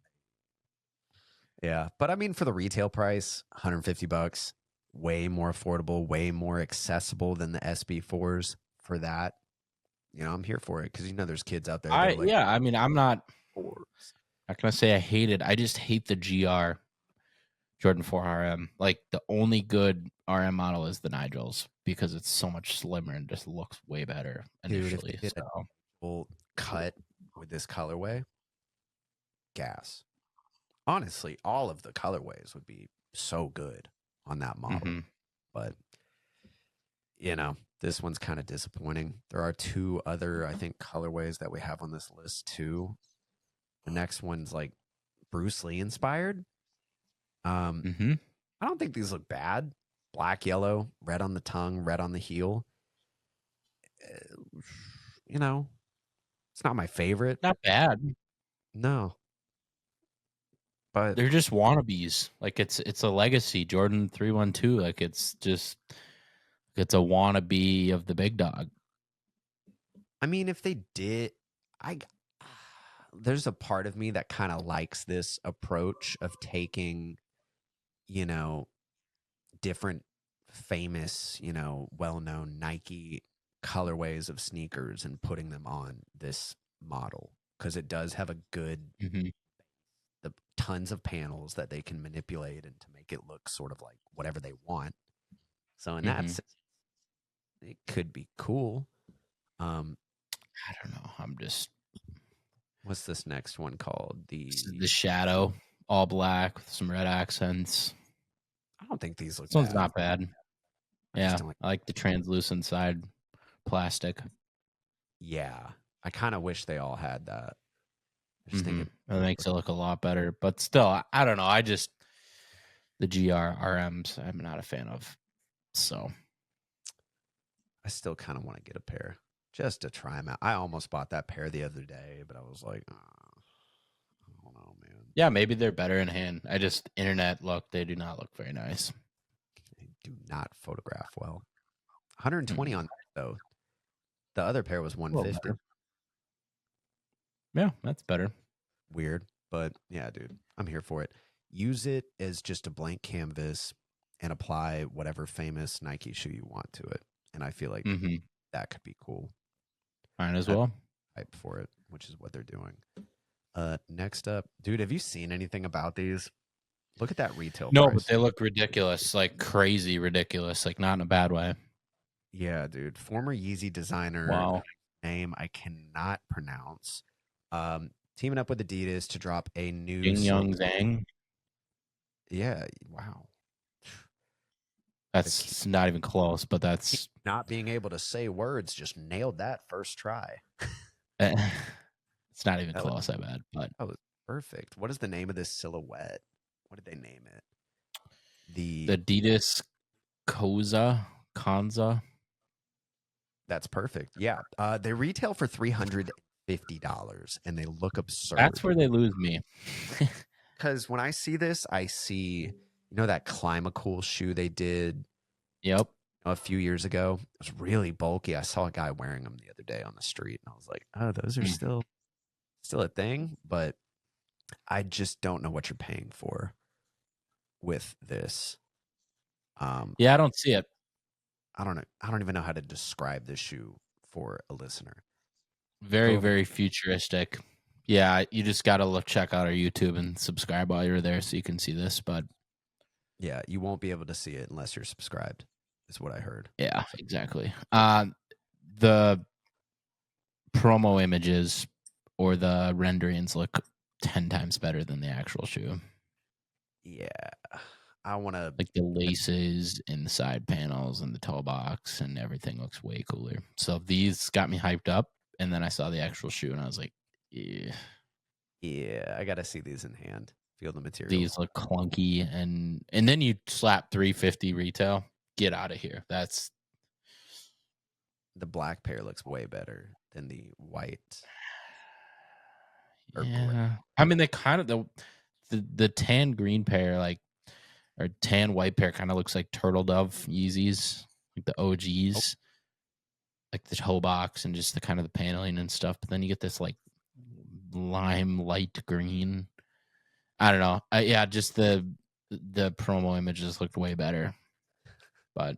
Yeah, but I mean, for the retail price, $150, way more affordable, way more accessible than the SB4s. For that, I'm here for it because there's kids out there. I mean, I'm not gonna say I hate it. I just hate the GR Jordan 4 RM. Like the only good RM model is the Nigels because it's so much slimmer and just looks way better initially. Dude, if they did a full cut with this colorway, gas. Honestly, all of the colorways would be so good on that model. But you know, this one's kind of disappointing. There are two other, I think, colorways that we have on this list too. The next one's like Bruce Lee inspired. Mm-hmm. I don't think these look bad. Black, yellow, red on the tongue, red on the heel. You know, it's not my favorite. Not bad. No. But They're just wannabes. Like it's a legacy. Jordan 312. Like it's a wannabe of the big dog. I mean, if they did, there's a part of me that kind of likes this approach of taking, you know, different famous, you know, well-known Nike colorways of sneakers and putting them on this model, because it does have a good, the tons of panels that they can manipulate and to make it look sort of like whatever they want. So in that sense, it could be cool. I don't know. I'm just. What's this next one called? The Shadow, all black with some red accents. I don't think these look This one's bad. not bad. Yeah, I like the translucent side plastic. Yeah, I kind of wish they all had that. I just think it makes it look a lot better. But still, I don't know. The GRRMs I'm not a fan of. So I still kind of want to get a pair just to try them out. I almost bought that pair the other day, but I was like, I don't know, man. Yeah, maybe they're better in hand. Internet look, they do not look very nice. They do not photograph well. 120 on that, though. The other pair was 150. Yeah, that's better. Weird, but yeah, dude, I'm here for it. Use it as just a blank canvas and apply whatever famous Nike shoe you want to it. And I feel like that could be cool. Fine as well. Hype for it, which is what they're doing. Next up, dude, have you seen anything about these? Look at that retail price. No, but they look ridiculous, like crazy ridiculous, like not in a bad way. Yeah, dude. Former Yeezy designer name I cannot pronounce. Teaming up with Adidas to drop a new Jing Young Zhang. Yeah, wow. That's not even close, but that's not being able to say words just nailed that first try. It's not even close, I bet. But that was perfect. What is the name of this silhouette? What did they name it? The Adidas Kanza. That's perfect. Yeah. They retail for $350 and they look absurd. That's where they lose me. Because when I see this, I see, you know, that Climacool shoe they did a few years ago. It was really bulky. I saw a guy wearing them the other day on the street and I was like, oh, those are still a thing, but I just don't know what you're paying for with this. Yeah, I don't see it. I don't know. I don't even know how to describe this shoe for a listener. Very, very futuristic. Yeah, you just got to check out our YouTube and subscribe while you're there so you can see this. But yeah, you won't be able to see it unless you're subscribed, is what I heard. Yeah, exactly. The promo images or the renderings look 10 times better than the actual shoe. Yeah. I want to like the laces and the side panels and the toe box and everything looks way cooler. So these got me hyped up, and then I saw the actual shoe and I was like, yeah, I got to see these in hand. Feel the material. These look clunky, and then you slap $350 retail. Get out of here. That's the black pair looks way better than the white. Yeah, I mean they kind of the tan green pair or tan white pair kind of looks like Turtle Dove Yeezys, like the OGs, like the toe box and just the kind of the paneling and stuff. But then you get this like lime light green. I don't know. Yeah, just the promo images looked way better. But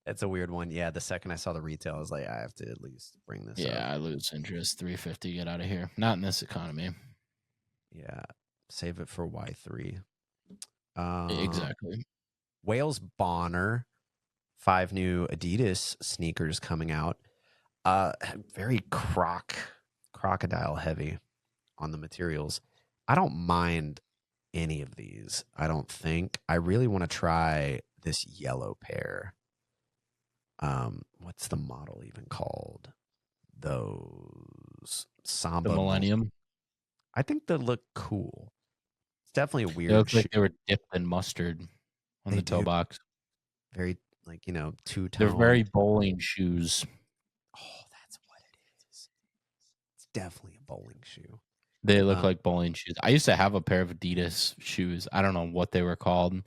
that's a weird one. Yeah, the second I saw the retail, I was like, I have to at least bring this up. Yeah, I lose interest. $350, get out of here. Not in this economy. Yeah, save it for Y3. Exactly. Wales Bonner, 5 new Adidas sneakers coming out. Very crocodile heavy on the materials. I don't mind any of these. I don't think. I really want to try this yellow pair. What's the model even called? Those The Samba. Millennium. I think they look cool. It's definitely a They weird look shoe. like they were dipped in mustard on They the toe do. box. Very like, two-tone. They're very bowling shoes. Oh, that's what it is. It's definitely a bowling shoe. They look like bowling shoes. I used to have a pair of Adidas shoes. I don't know what they were called.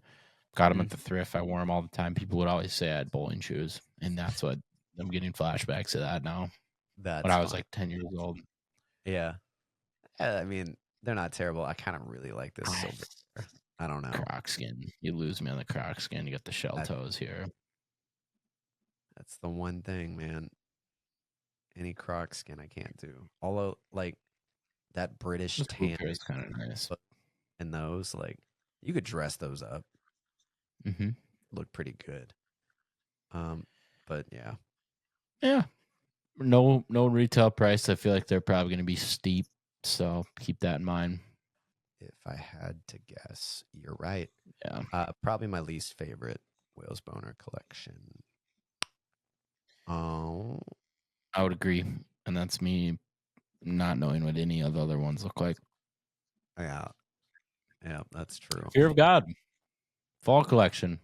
Got them at the thrift. I wore them all the time. People would always say I had bowling shoes, and that's what I'm getting flashbacks to that now. That's when I was fine. like 10 years old. Yeah. I mean, they're not terrible. I kind of really like this silver. I don't know. Croc skin. You lose me on the Croc skin. You got the shell toes here. That's the one thing, man. Any Croc skin I can't do. Although, like, that British tan is kind of nice. And those, like, you could dress those up. Mm-hmm. Look pretty good. But yeah. Yeah. No retail price. I feel like they're probably going to be steep. So keep that in mind. If I had to guess, you're right. Yeah. Probably my least favorite Wales Boner collection. Oh. I would agree. And that's me not knowing what any of the other ones look like. Yeah. Yeah, that's true. Fear of God. Fall collection.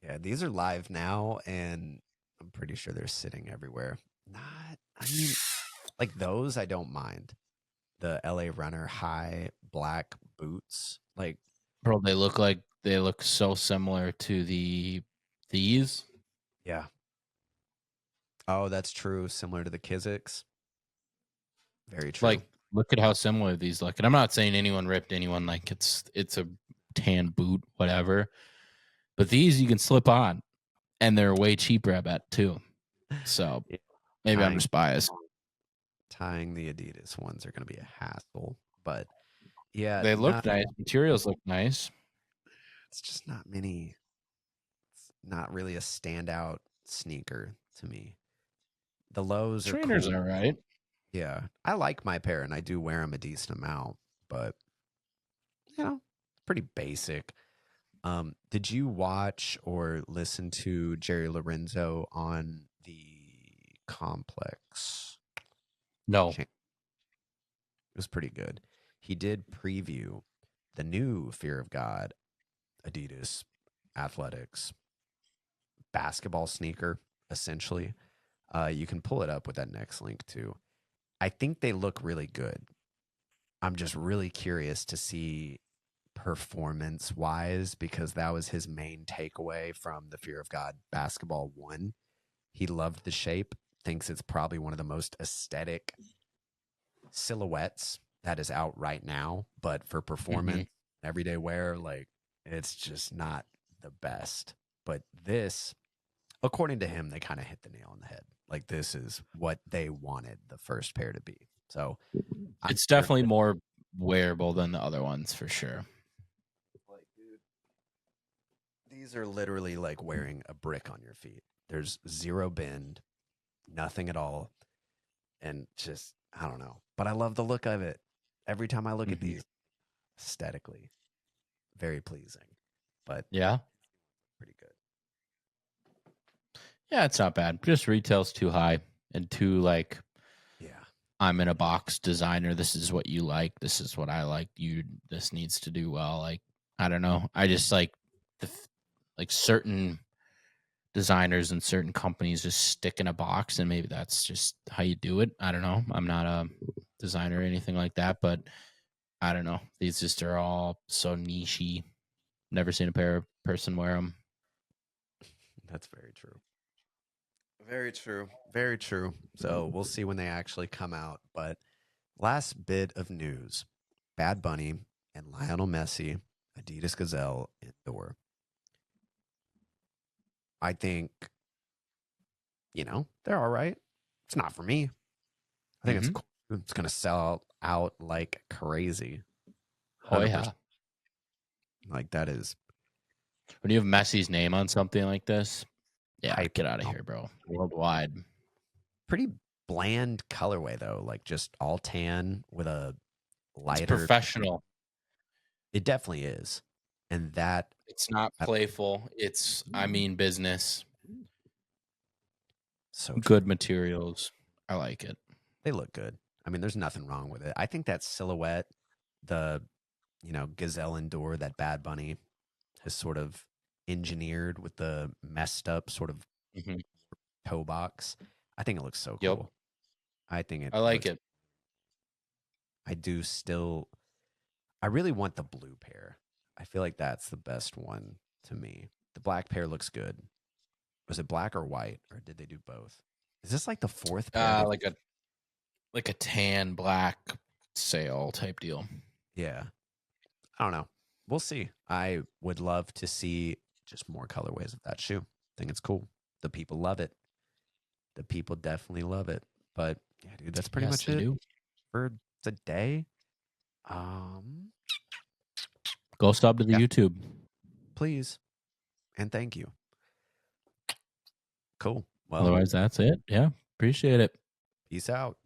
Yeah, these are live now, and I'm pretty sure they're sitting everywhere. I mean, like those I don't mind. The LA Runner high black boots. Like, bro, they look so similar to these. Yeah. Oh, that's true. Similar to the Asics. Very true. Like, look at how similar these look. And I'm not saying anyone ripped anyone. Like, it's a tan boot, whatever. But these you can slip on, and they're way cheaper, I bet, too. So maybe I'm just biased. Tying the Adidas ones are going to be a hassle, but yeah, they look nice. Materials look nice. It's just not many. It's not really a standout sneaker to me. The lows trainers are right. Yeah, I like my pair, and I do wear them a decent amount, but pretty basic. Did you watch or listen to Jerry Lorenzo on the Complex? No. It was pretty good. He did preview the new Fear of God Adidas Athletics basketball sneaker, essentially. You can pull it up with that next link too. I think they look really good. I'm just really curious to see performance-wise, because that was his main takeaway from the Fear of God basketball one. He loved the shape, thinks it's probably one of the most aesthetic silhouettes that is out right now, but for performance, everyday wear, like, it's just not the best. But this, according to him, they kind of hit the nail on the head. Like, this is what they wanted the first pair to be. So it's definitely more wearable than the other ones for sure. Like, dude, these are literally like wearing a brick on your feet. There's zero bend, nothing at all. And just, I don't know. But I love the look of it. Every time I look at these, aesthetically, very pleasing. But yeah, pretty good. Yeah, it's not bad. Just retail's too high and too like, I'm in a box designer. This is what you like. This is what I like. This needs to do well. Like, I don't know. I just like certain designers and certain companies just stick in a box, and maybe that's just how you do it. I don't know. I'm not a designer or anything like that, but I don't know. These just are all so niche-y. Never seen a person wear them. That's very true. Very true. Very true. So we'll see when they actually come out. But last bit of news. Bad Bunny and Lionel Messi, Adidas Gazelle indoor. I think, they're all right. It's not for me. I think it's cool. It's going to sell out like crazy. 100%. Oh, yeah. Like, that is. When you have Messi's name on something like this, yeah, get out of here, bro. Worldwide. Pretty bland colorway, though. Like, just all tan with a lighter. It's professional. It definitely is. And that. It's not playful. It's, business. So Good materials. I like it. They look good. I mean, there's nothing wrong with it. I think that silhouette, the Gazelle Endure that Bad Bunny has sort of engineered with the messed up sort of Mhm. toe box. I think it looks so Yep. cool. I think it I like looks, it. I do still. I really want the blue pair. I feel like that's the best one to me. The black pair looks good. Was it black or white, or did they do both? Is this like the fourth pair? Like a tan black sail type deal. Yeah. I don't know. We'll see. I would love to see just more colorways of that shoe. I think it's cool. The people love it. The people definitely love it. But yeah, dude, that's pretty much they it do. for today. Go sub to the Yeah. YouTube. Please. And thank you. Cool. Well, Otherwise, that's it. Yeah. Appreciate it. peace out.